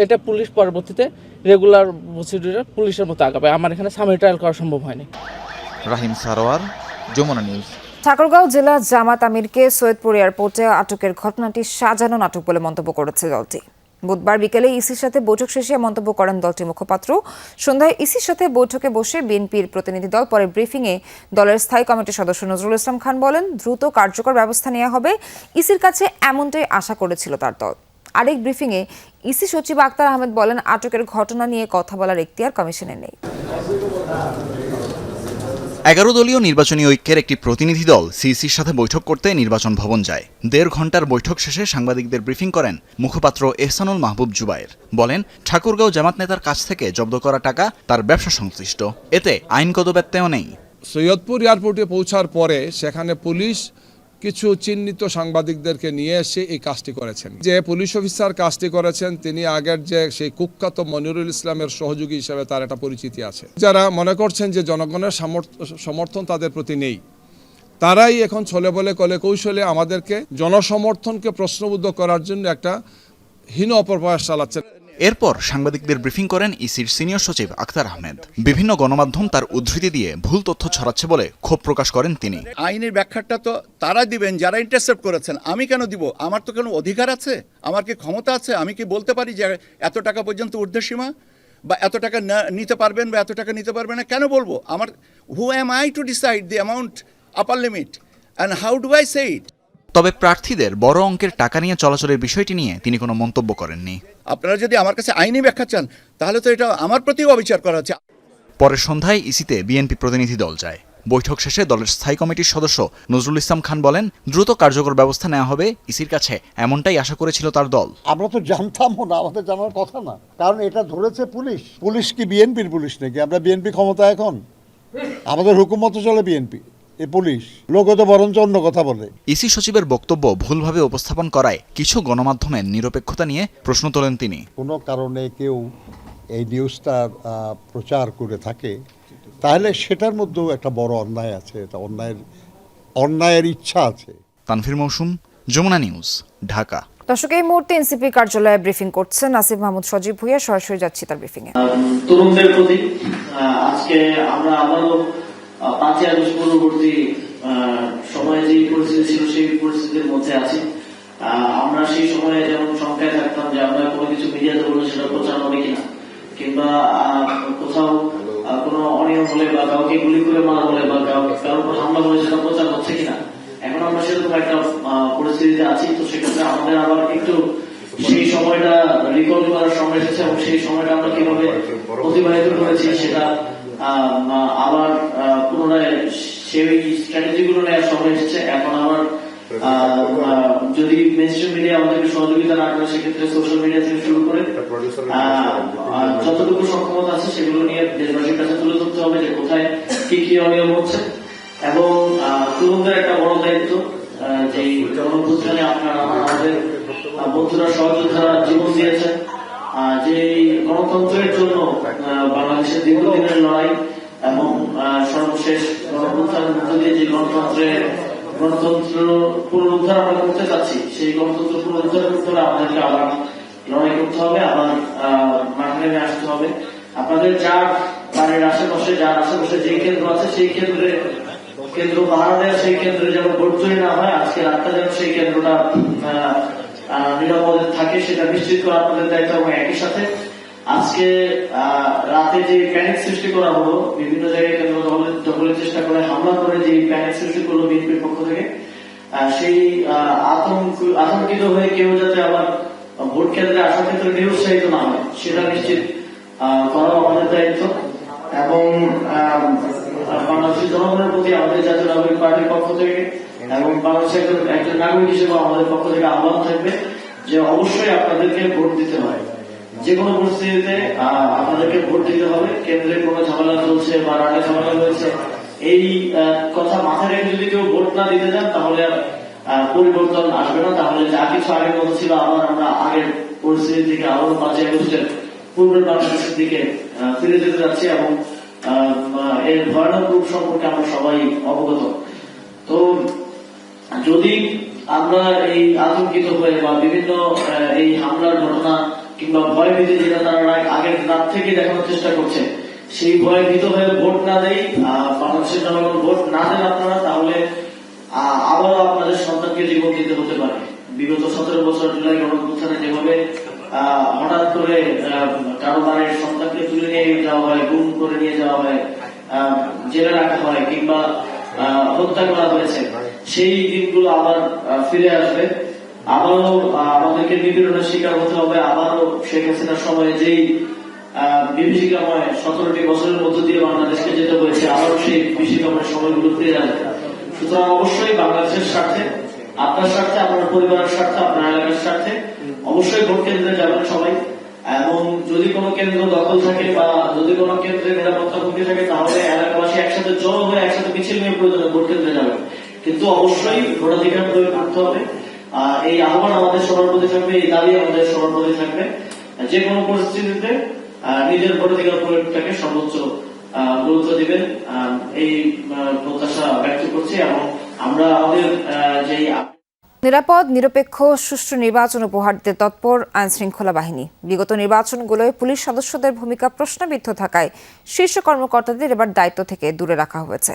এটা পুলিশ পরবর্তীতে রেগুলার প্রসিডিউরে পুলিশের মতো আগাবে। আমার এখানে সাময়িক ট্রায়াল করা সম্ভব হয়নি। রাহিম সারোয়ার, যমুনা নিউজ। ঠাকুরগাঁও জেলা জামাত আমিরকে সৈয়দপুর এয়ারপোর্টে আটকের ঘটনাটি সাজানো নাটক বলে মন্তব্য করেছে দলটি। বুধবার বিকেলে ইসির সাথে বৈঠক শেষে মন্তব্য করেন দলটির মুখপাত্র। সন্ধ্যায় ইসির সাথে বৈঠকে বসে বিএনপির প্রতিনিধি দল। পরে ব্রিফিংয়ে দলের স্থায়ী কমিটির সদস্য নজরুল ইসলাম খান বলেন, দ্রুত কার্যকর ব্যবস্থা নেওয়া হবে। ইসির কাছে এমনটাই আশা করেছিল তার দল। আরেক ব্রিফিংয়ে ইসি সচিব আক্তার আহমেদ বলেন, আটকের ঘটনা নিয়ে কথা বলার এখতিয়ার কমিশনের নেই। 11 দলীয় নির্বাচনী ঐক্যের একটি প্রতিনিধি দল সিইসির সাথে বৈঠক করতে নির্বাচন ভবন যায়। 1.5 ঘন্টার বৈঠক শেষে সাংবাদিকদের ব্রিফিং করেন মুখপাত্র এহসানুল মাহবুব জুবায়ের। বলেন, ঠাকুরগাঁও জামাত নেতার কাছ থেকে জব্দ করা টাকা তার ব্যবসা সংশ্লিষ্ট, এতে আইনগত ব্যত্যয় নেই। সৈয়দপুর এয়ারপোর্টে পৌঁছার পরে সেখানে পুলিশ কিছু চিহ্নিত সাংবাদিকদেরকে নিয়ে এসে এই কাজটি করেছেন। যে পুলিশ অফিসার কাজটি করেছেন তিনি আগের যে সেই কুখ্যাত মনিরুল ইসলামের সহযোগী হিসেবে তার একটা পরিচিতি আছে। যারা মনে করছেন যে জনগণের সমর্থন তাদের প্রতি নেই, তারাই এখন ছলে বলে কলে কৌশলে আমাদেরকে জনসমর্থনকে প্রশ্নবুদ্ধ করার জন্য একটা হীন অপপ্রয়াস চালাচ্ছেন। এরপর সাংবাদিকদের ব্রিফিং করেন ইসির সিনিয়র সচিব আখতার আহমেদ। বিভিন্ন গণমাধ্যম তার উদ্ধৃতি দিয়ে ভুল তথ্য ছড়াচ্ছে বলে ক্ষোভ প্রকাশ করেন তিনি। আইনের ব্যাখ্যাটা তো তারা দিবেন যারা ইন্টারসেপ্ট করেছেন, আমি কেন দিব? আমার তো কোনো অধিকার আছে, আমার কি ক্ষমতা আছে? আমি কি বলতে পারি যে এত টাকা পর্যন্ত ঊর্ধ্বসীমা, বা এত টাকা নিতে পারবেন বা এত টাকা নিতে পারবেন না? কেন বলবো? আমার who am I to decide the amount upper limit and how do I say it? তবে প্রার্থীদের বড় অঙ্কের টাকা নিয়ে চলাচলের বিষয়টি নিয়ে তিনি কোনো মন্তব্য করেননি। আপনারা যদি আমার কাছে আইনি ব্যাখ্যা চান তাহলে তো এটা আমার প্রতিও অবিচার করা হচ্ছে। পরের সন্ধ্যায় ইসিতে বিএনপি প্রতিনিধি দল যায়। বৈঠক শেষে দলের স্থায়ী কমিটির সদস্য নজরুল ইসলাম খান বলেন, দ্রুত কার্যকর ব্যবস্থা নেওয়া হবে ইসির কাছে, এমনটাই আশা করেছিল তার দল। আমরা তো জানতামও না, আমাদের জানার কথা না, কারণ এটা ধরেছে পুলিশ। পুলিশ কি বিএনপির পুলিশ নাকি? আমরা বিএনপি ক্ষমতা এখন, আমাদের হুকুম মতো চলে বিএনপি। এই পুলিশ লোক তো বরঞ্চ অন্য কথা বলে। ইসি সচিবের বক্তব্য ভুলভাবে উপস্থাপন করায় কিছু গণমাধ্যমের নিরপেক্ষতা নিয়ে প্রশ্ন তোলেন তিনি। কোনো কারণে কেউ এই নিউজটা প্রচার করে থাকে তাহলে সেটার মধ্যেও একটা বড় অন্যায় আছে, এটা অন্যায়ের ইচ্ছা আছে। তানভীর মৌসুম, যমুনা নিউজ, ঢাকা। দর্শক, এই মুহূর্তে এনসিপি কার্যালয়ে ব্রিফিং করছেন আসিফ মাহমুদ সজীব ভুঁইয়া। সরাসরি যাচ্ছি তার ব্রিফিং এ। তরুণদের প্রতি আজকে আমরা আবারও 5ই আগস্ট পূর্ববর্তী সময়ে যে পরিস্থিতি ছিল সেই পরিস্থিতির মধ্যে আছি। আমরা সেই সময়ে যেমন শঙ্কায় থাকতাম যে আমরা কোনো কিছু মিডিয়াতে বললে সেটা প্রচার হবে কিনা, কিংবা কোথাও কোনো অনিয়ম হলে বা কাউকে গুলি করে মারা হলে বা কারোর উপর হামলা হলে সেটা প্রচার হচ্ছে কিনা। এখন আমরা সেরকম একটা পরিস্থিতিতে আছি। তো সেক্ষেত্রে আমাদের আবার একটু সেই সময়টা রিকল করার সময় এসেছে এবং সেই সময়টা আমরা কিভাবে অতিবাহিত করেছি সেটা আবার পুনরায় সেই স্ট্র্যাটেজি গুলো নেওয়ার সময় এসেছে। এখন আবার যদি মেইনস্ট্রিম মিডিয়া আমাদেরকে সহযোগিতা না করে সেক্ষেত্রে সোশ্যাল মিডিয়া থেকে শুরু করে যতটুকু সক্ষমতা আছে সেগুলো নিয়ে দেশবাসীর কাছে তুলে ধরতে হবে যে কোথায় কি কি অনিয়ম হচ্ছে। এবং তরুণদের একটা বড় দায়িত্ব, যে গণঅভ্যুত্থানে আপনারা আমাদের বন্ধুরা সহযোদ্ধারা জীবন দিয়েছেন, যে গণতন্ত্রের জন্য বাংলাদেশের দীর্ঘদিনের লড়াই এবং সর্বশেষ গণঅভ্যুত্থানের মধ্য দিয়ে যে গণতন্ত্র পুনরুদ্ধার আমরা করতে চাচ্ছি, সেই গণতন্ত্র পুনরুদ্ধার করতে হলে আমাদেরকে আবার লড়াই করতে হবে, আবার মাঠে নেমে আসতে হবে। আপনাদের যার বাড়ির আশেপাশে যে কেন্দ্র আছে সেই কেন্দ্র পাহারা দেয়, সেই কেন্দ্রে যেন ভোট চুরি না হয়, আজকে রাতটা যেন সেই কেন্দ্রটা নিরাপদে থাকে সেটা নিশ্চিত করা আপনাদের দায়িত্ব। এবং একই সাথে আজকে রাতে যে প্যানিক সৃষ্টি করা হলো, বিভিন্ন জায়গায় কেন্দ্র দখলের চেষ্টা করে হামলা করে যে প্যানিক সৃষ্টি করলো বিএনপির পক্ষ থেকে, সেই আতঙ্কিত হয়ে কেউ যাতে আবার ভোট কেন্দ্রে আসার ক্ষেত্রে নিরুৎসাহিত না হয় সেটা নিশ্চিত করা আমাদের দায়িত্ব। এবং বাংলাদেশের জনগণের প্রতি আমাদের জাতীয় নাগরিক পার্টির পক্ষ থেকে এবং বাংলাদেশের একজন নাগরিক হিসেবে আমাদের পক্ষ থেকে আহ্বান থাকবে যে অবশ্যই আপনাদেরকে ভোট দিতে হয়। যে কোনো পরিস্থিতিতে আপনাদেরকে ভোট দিতে হবে। কেন্দ্রে কোনো ঝামেলা চলছে বা রাগে ঝামেলা হয়েছে, এই কথা মাথায় রেখে যদি কেউ ভোট না দিতে যান তাহলে পরিবর্তন আসবে না। তাহলে যা কিছু আগের মতো ছিল আবার আমরা আগের পরিস্থিতি থেকে আবার 5ই আগস্টের পূর্বের বাংলাদেশের দিকে ফিরে যেতে যাচ্ছি এবং এর ভয়ানক রূপ সম্পর্কে আমরা সবাই অবগত। তো যদি আমরা এই আতঙ্কিত হয়ে বা বিভিন্ন এই হামলার ঘটনা কিংবা ভয় ভীতি যেটা তারা আগের রাত থেকে দেখানোর চেষ্টা করছে, সেই ভয় ভীত হয়ে ভোট না দেয়, বাংলাদেশের জনগণ ভোট না দেন আপনারা, তাহলে আবারও আপনাদের সন্তানকে জীবন দিতে হতে পারে। বিগত 17 বছর জুলাই গণঅভ্যুত্থানে যেভাবে হঠাৎ করে কারো বাড়ির সন্তানকে তুলে নিয়ে যাওয়া হয়, গুম করে নিয়ে যাওয়া হয়, জেলে রাখা হয় কিংবা হত্যা করা হয়েছে, সেই দিনগুলো আবার ফিরে আসবে। আবারও আমাদেরকে নিপীড়নের শিকার হতে হবে। আবারও শেখ হাসিনার সময় যেই বিভীষিকাময় 17টি বছরের মধ্য দিয়ে বাংলাদেশকে যেতে হয়েছে, আবারও সেই বিভীষিকাময় সময়গুলো ফিরে আসবে। সুতরাং অবশ্যই বাংলাদেশের স্বার্থে, আপনার স্বার্থে, আপনার পরিবারের স্বার্থে, আপনার এলাকার স্বার্থে অবশ্যই ভোট কেন্দ্রে যাবেন সবাই। এবং যদি কোনো কেন্দ্র দখল থাকে বা যদি কোনো কেন্দ্রে নিরাপত্তা হুমকি থাকে তাহলে এলাকাবাসী একসাথে জড়ো হয়ে একসাথে মিছিল নিয়ে প্রয়োজনে ভোট কেন্দ্রে যাবেন। কিন্তু অবশ্যই ভোটাধিকার প্রয়োগ করতে হবে। এই আহ্বান আমাদের সবার প্রতি থাকবে, এই দাবি আমাদের সবার প্রতি থাকবে। যে কোনো পরিস্থিতিতে নিজের ভোটাধিকার প্রয়োগটাকে সর্বোচ্চ গুরুত্ব দিবেন, এই প্রত্যাশা ব্যক্ত করছি। এবং আমরা আমাদের যেই নিরাপদ, নিরপেক্ষ, সুষ্ঠু নির্বাচন উপহার দিতে তৎপর আইনশৃঙ্খলা বাহিনী। বিগত নির্বাচনগুলোয় পুলিশ সদস্যদের ভূমিকা প্রশ্নবিদ্ধ থাকায় শীর্ষ কর্মকর্তাদের এবার দায়িত্ব থেকে দূরে রাখা হয়েছে।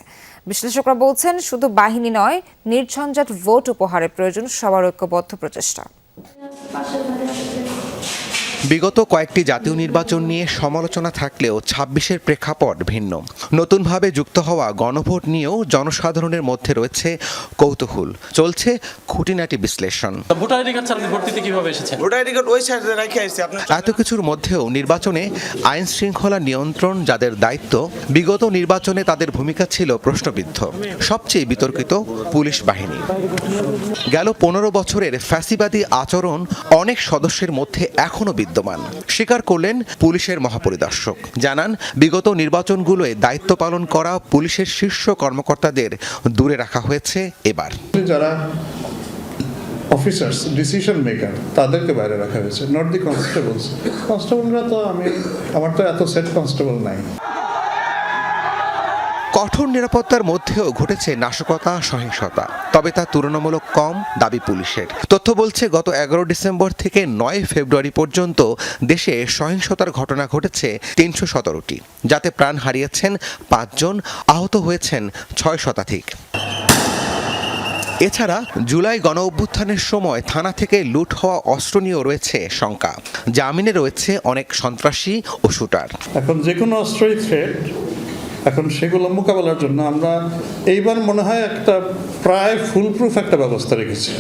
বিশ্লেষকরা বলছেন, শুধু বাহিনী নয়, নির্ঝঞ্ঝাট ভোট উপহারের প্রয়োজন সবার ঐক্যবদ্ধ প্রচেষ্টা। বিগত কয়েকটি জাতীয় নির্বাচন নিয়ে সমালোচনা থাকলেও ২৬-এর প্রেক্ষাপট ভিন্ন। নতুনভাবে যুক্ত হওয়া গণভোট নিয়েও জনসাধারণের মধ্যে রয়েছে কৌতূহল। চলছে খুঁটিনাটি বিশ্লেষণ। ভোটার আইডি কার্ড ছাড়া ভোট দিতে কিভাবে এসেছেন? ভোটার আইডি কার্ড ওই সাইডে রেখে আসছে। এত কিছুর মধ্যেও নির্বাচনে আইন শৃঙ্খলা নিয়ন্ত্রণ যাদের দায়িত্ব, বিগত নির্বাচনে তাদের ভূমিকা ছিল প্রশ্নবিদ্ধ। সবচেয়ে বিতর্কিত পুলিশ বাহিনী। গেল ১৫ বছরের ফ্যাসিবাদী আচরণ অনেক সদস্যের মধ্যে এখনো বিদ্যমান, স্বীকার করলেন পুলিশের মহাপরিদর্শক। জানান, বিগত নির্বাচনগুলোয় দায়িত্ব পালন করা পুলিশের শীর্ষ কর্মকর্তাদের দূরে রাখা হয়েছে এবার। যারা অফিসার্স, ডিসিশন মেকার, তাদেরকে বাইরে রাখা হয়েছে, নট দি কনস্টেবলস। কনস্টেবলরা তো আমার তো এত সেট কনস্টেবল নাই। কঠোর নিরাপত্তার মধ্যেও ঘটেছে নাশকতা, সহিংসতা, তবে তা তুলনামূলক কম দাবি পুলিশের। তথ্য বলছে, গত ১১ ডিসেম্বর থেকে ৯ ফেব্রুয়ারি পর্যন্ত দেশে সহিংসতার ঘটনা ঘটেছে ৩১৭টি, যাতে প্রাণ হারিয়েছেন ৫ জন, আহত হয়েছেন ৬ শতাধিক। এছাড়া জুলাই গণ অভ্যুত্থানের সময় থানা থেকে লুট হওয়া অস্ত্র নিয়েও রয়েছে শঙ্কা। জামিনে রয়েছে অনেক সন্ত্রাসী ও শুটার। এখন যে কোনো অস্ত্রই থ্রেট, এখন সেগুলো মোকাবেলার জন্য আমরা এইবার মনে হয় একটা প্রায় ফুলপ্রুফ একটা ব্যবস্থা রেখেছি।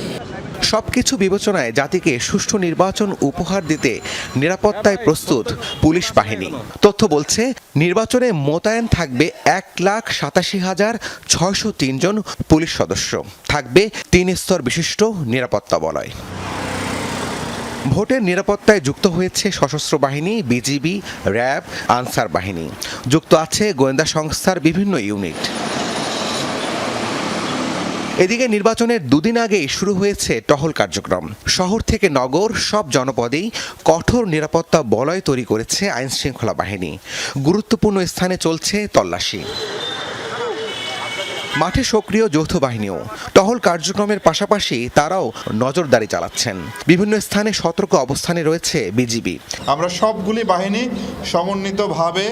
সবকিছু বিবেচনায় জাতিকে সুষ্ঠু নির্বাচন উপহার দিতে নিরাপত্তায় প্রস্তুত পুলিশ বাহিনী। তথ্য বলছে, নির্বাচনে মোতায়েন থাকবে ১,৮৭,৬০৩ জন পুলিশ সদস্য। থাকবে ৩ স্তর বিশিষ্ট নিরাপত্তা বলয়। ভোটের নিরাপত্তায় যুক্ত হয়েছে সশস্ত্র বাহিনী, বিজিবি, র্যাব, আনসার বাহিনী। যুক্ত আছে গোয়েন্দা সংস্থার বিভিন্ন ইউনিট। এদিকে নির্বাচনের দুদিন আগেই শুরু হয়েছে টহল কার্যক্রম। শহর থেকে নগর সব জনপদেই কঠোর নিরাপত্তা বলয় তৈরি করেছে আইনশৃঙ্খলা বাহিনী। গুরুত্বপূর্ণ স্থানে চলছে তল্লাশি। মাঠে সক্রিয় যৌথ বাহিনীও। টহল কার্যক্রমের পাশাপাশি তারাও নজরদারি চালাচ্ছেন। বিভিন্ন স্থানে সতর্ক অবস্থানে রয়েছে বিজিবি। আমরা সবগুলি বাহিনী সমন্বিতভাবে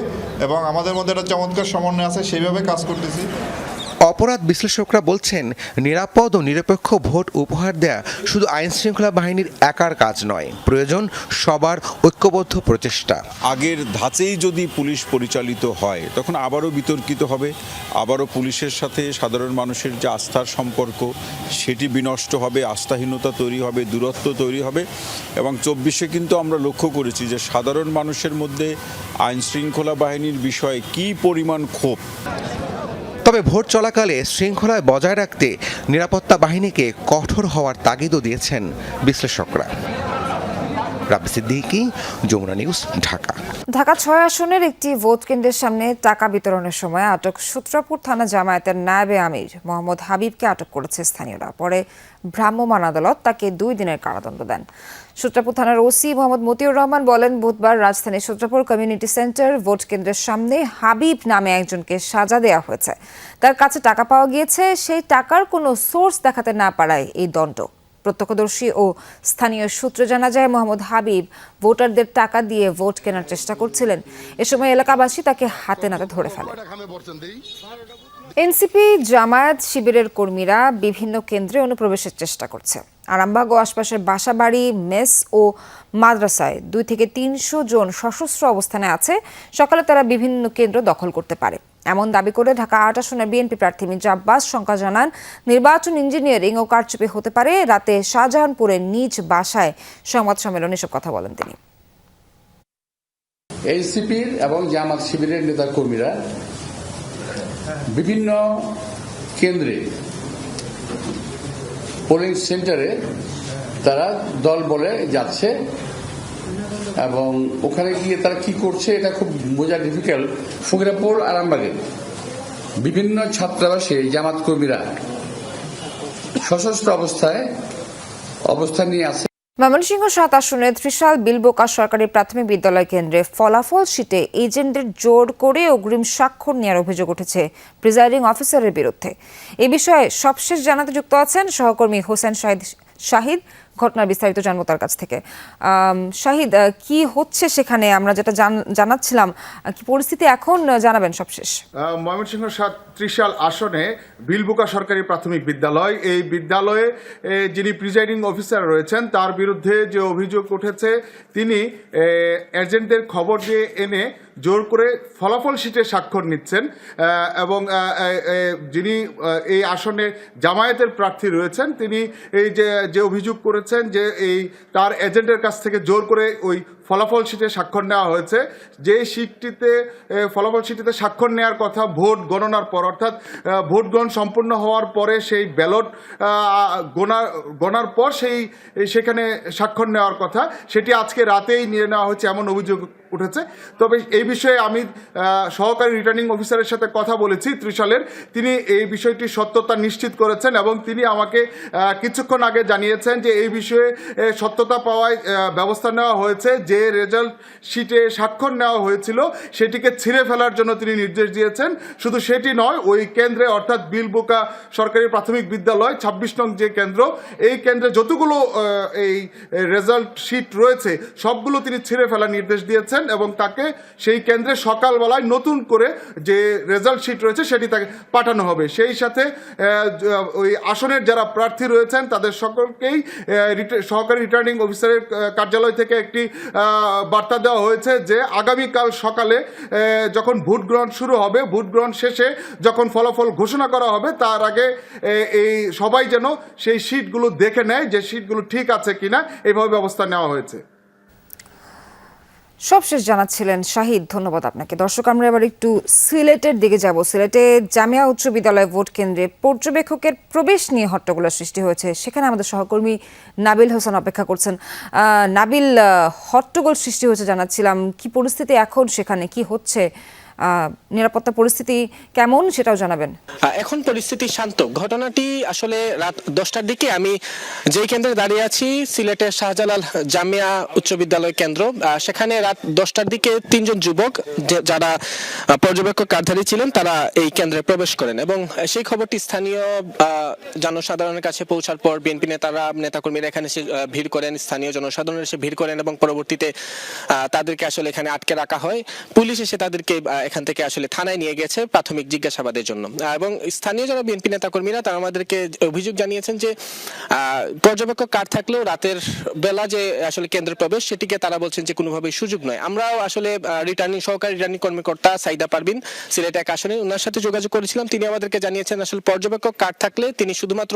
এবং আমাদের মধ্যে একটা চমৎকার সমন্বয় আছে, সেইভাবে কাজ করতেছি। অপরাধ বিশ্লেষকরা বলছেন, নিরাপদ ও নিরপেক্ষ ভোট উপহার দেয়া শুধু আইনশৃঙ্খলা বাহিনীর একার কাজ নয়, প্রয়োজন সবার ঐক্যবদ্ধ প্রচেষ্টা। আগের ধাঁচেই যদি পুলিশ পরিচালিত হয়, তখন আবারও বিতর্কিত হবে, আবারও পুলিশের সাথে সাধারণ মানুষের যে আস্থার সম্পর্ক সেটি বিনষ্ট হবে, আস্থাহীনতা তৈরি হবে, দূরত্ব তৈরি হবে। এবং ২৪-এ কিন্তু আমরা লক্ষ্য করেছি যে সাধারণ মানুষের মধ্যে আইনশৃঙ্খলা বাহিনীর বিষয়ে কী পরিমাণ ক্ষোভ। তবে ভোট চলাকালে শৃঙ্খলা বজায় রাখতে নিরাপত্তা বাহিনীকে কঠোর হওয়ার তাগিদও দিয়েছেন বিশ্লেষকরা। রাব্বি সিদ্দিকী, যমুনা নিউজ, ঢাকা। ঢাকা ৬ আসনের একটি ভোট কেন্দ্রের সামনে টাকা বিতরণের সময় আটক সূত্রাপুর থানা জামায়াতের নায়েবে আমির মোহাম্মদ হাবিবকে আটক করেছে স্থানীয়রা। পরে ভ্রাম্যমাণ আদালত তাকে ২ দিনের কারাদণ্ড দেন। সূত্রাপুর থানার ওসি মোহাম্মদ মতিউর রহমান বলেন, বুধবার রাজধানীর সূত্রাপুর কমিউনিটি সেন্টার ভোট কেন্দ্রের সামনে হাবিব নামে একজনকে সাজা দেওয়া হয়েছে। তার কাছে টাকা পাওয়া গিয়েছে, সেই টাকার কোনো সোর্স দেখাতে না পারায় এই দণ্ড। প্রত্যক্ষদর্শী ও স্থানীয় সূত্রে জানা যায়, মোহাম্মদ হাবিব ভোটারদের টাকা দিয়ে ভোট কেনার চেষ্টা করছিলেন। এ সময় এলাকাবাসী তাকে হাতে নাতে ধরে ফেলে। এনসিপি, জামায়াত শিবিরের কর্মীরা বিভিন্ন কেন্দ্রে অনুপ্রবেশের চেষ্টা করছে। আরামবাগ ও আশপাশের বাসাবাড়ি, মেস ও মাদ্রাসায় ২ থেকে ৩০০ জন সশস্ত্র অবস্থানে আছে। সকালে তারা বিভিন্ন কেন্দ্র দখল করতে পারে, এমন দাবি করে ঢাকা ৮ আসনের বিএনপি প্রার্থী মির্জা আব্বাস শঙ্কা জানান, নির্বাচন ইঞ্জিনিয়ারিং ও কারচুপি হতে পারে। রাতে শাহজাহানপুরের নিজ বাসায় সংবাদ সম্মেলনে এসব কথা বলেন তিনি। এনসিপির এবং জামাত শিবিরের নেতাকর্মীরা বিভিন্ন কেন্দ্রে, পোলিং সেন্টারে তারা দল বলে যাচ্ছে এবং ওখানে গিয়ে তারা কি করছে এটা খুব বোঝা ডিফিকাল্ট। ফকিরাপুর, আরামবাগে বিভিন্ন ছাত্রাবাসে জামাত কর্মীরা সশস্ত্র অবস্থায় অবস্থান নিয়ে আছে। ময়মনসিংহ ৭ আসনের ত্রিশাল বিলবোকা সরকারি প্রাথমিক বিদ্যালয় কেন্দ্রে ফলাফল শিটে এজেন্টদের জোর করে অগ্রিম স্বাক্ষর নেওয়ার অভিযোগ উঠেছে প্রিজাইডিং অফিসারের বিরুদ্ধে। এ বিষয়ে সবশেষ জানাতে যুক্ত আছেন সহকর্মী হোসেন শাহিদ শাহিদ। ঘটনার বিস্তারিত জানবো তার কাছ থেকে। শাহিদ, কি হচ্ছে সেখানে? আমরা যেটা জানাচ্ছিলাম, কি পরিস্থিতি এখন জানাবেন সবশেষ। ময়মনসিংহ 7 ত্রিশাল আসনে বিলবুকা সরকারি প্রাথমিক বিদ্যালয়, এই বিদ্যালয়ে যিনি প্রিজাইডিং অফিসার রয়েছেন তার বিরুদ্ধে যে অভিযোগ উঠেছে, তিনি এজেন্টদের খবর দিয়ে এনে জোর করে ফলাফল শিটে স্বাক্ষর নিচ্ছেন এবং যিনি এই আসনে জামায়াতের প্রার্থী রয়েছেন তিনি এই যে অভিযোগ করেছেন যে এই তার এজেন্টের কাছ থেকে জোর করে ওই ফলাফল শিটে স্বাক্ষর নেওয়া হয়েছে। যে শিটটিতে ফলাফল শিটটিতে স্বাক্ষর নেওয়ার কথা ভোট গণনার পর, অর্থাৎ ভোট গ্রহণ সম্পূর্ণ হওয়ার পরে সেই ব্যালট গণার পর সেখানে স্বাক্ষর নেওয়ার কথা, সেটি আজকে রাতেই নিয়ে নেওয়া হয়েছে এমন অভিযোগ উঠেছে। তবে এই বিষয়ে আমি সহকারী রিটার্নিং অফিসারের সাথে কথা বলেছি ত্রিশালের, তিনি এই বিষয়টি সত্যতা নিশ্চিত করেছেন এবং তিনি আমাকে কিছুক্ষণ আগে জানিয়েছেন যে এই বিষয়ে সত্যতা পাওয়ায় ব্যবস্থা নেওয়া হয়েছে। যে রেজাল্ট শিটে স্বাক্ষর নেওয়া হয়েছিল সেটিকে ছিঁড়ে ফেলার জন্য তিনি নির্দেশ দিয়েছেন। শুধু সেটি নয়, ওই কেন্দ্রে অর্থাৎ বিলবুকা সরকারি প্রাথমিক বিদ্যালয় 26 নং যে কেন্দ্র, এই কেন্দ্রে যতগুলো এই রেজাল্ট শিট রয়েছে সবগুলো তিনি ছিঁড়ে ফেলার নির্দেশ দিয়েছেন এবং তাকে সেই কেন্দ্রে সকালবেলায় নতুন করে যে রেজাল্ট শিট রয়েছে সেটি তাকে পাঠানো হবে। সেই সাথে ওই আসনের যারা প্রার্থী রয়েছেন তাদের সকলকেই সহকারী রিটার্নিং অফিসারের কার্যালয় থেকে একটি বার্তা দেওয়া হয়েছে যে আগামীকাল সকালে যখন ভোট গ্রহণ শুরু হবে, ভোট গ্রহণ শেষে যখন ফলাফল ঘোষণা করা হবে তার আগে এই সবাই যেন সেই শিটগুলো দেখে নেয় যে শিটগুলো ঠিক আছে কিনা, এইভাবে ব্যবস্থা নেওয়া হয়েছে। সবশেষ জানাচ্ছিলেন শাহিদ, ধন্যবাদ আপনাকে। দর্শক, আমরা এবার একটু সিলেটের দিকে যাব। সিলেটে জামিয়া উচ্চ বিদ্যালয় ভোট কেন্দ্রে পর্যবেক্ষকের প্রবেশ নিয়ে হট্টগোলের সৃষ্টি হয়েছে। সেখানে আমাদের সহকর্মী নাবিল হোসেন অপেক্ষা করছেন। নাবিল, হট্টগোল সৃষ্টি হয়েছে জানাচ্ছিলাম, কি পরিস্থিতি এখন সেখানে, কি হচ্ছে, নিরাপত্তা পরিস্থিতি কেমন সেটাও জানাবেন। এখন পরিস্থিতি শান্ত। ঘটনাটি আসলে রাত 10টার দিকে আমি যেই কেন্দ্রে দাঁড়িয়ে আছি, সিলেটের শাহজালাল জামিয়া উচ্চ বিদ্যালয় কেন্দ্র, সেখানে রাত 10টার দিকে 3 জন যুবক যারা পর্যবেক্ষক কার্ডধারী ছিলেন তারা এই কেন্দ্রে প্রবেশ করেন এবং সেই খবরটি স্থানীয় জনসাধারণের কাছে পৌঁছার পর বিএনপি নেতাকর্মীরা এখানে এসে ভিড় করেন, স্থানীয় জনসাধারণ এসে ভিড় করেন এবং পরবর্তীতে তাদেরকে আসলে এখানে আটকে রাখা হয়। পুলিশ এসে তাদেরকে এখান থেকে আসলে থানায় নিয়ে গেছে প্রাথমিক জিজ্ঞাসাবাদের জন্য এবং স্থানীয় যারা বিএনপি নেতাকর্মীরা তারা আমাদেরকে অভিযোগ জানিয়েছেন যে পর্যবেক্ষক কার্ড থাকলেও রাতের বেলা যে আসলে কেন্দ্রে প্রবেশ সেটিকে তারা বলছেন যে কোনোভাবেই সুযোগ নয়। আমরাও আসলে সহকারী রিটার্নিং কর্মকর্তা সাইদা পারভিন সিলেট 1 আসনে ওনার সাথে যোগাযোগ করেছিলাম। তিনি আমাদেরকে জানিয়েছেন আসলে পর্যবেক্ষক কার্ড থাকলে তিনি শুধুমাত্র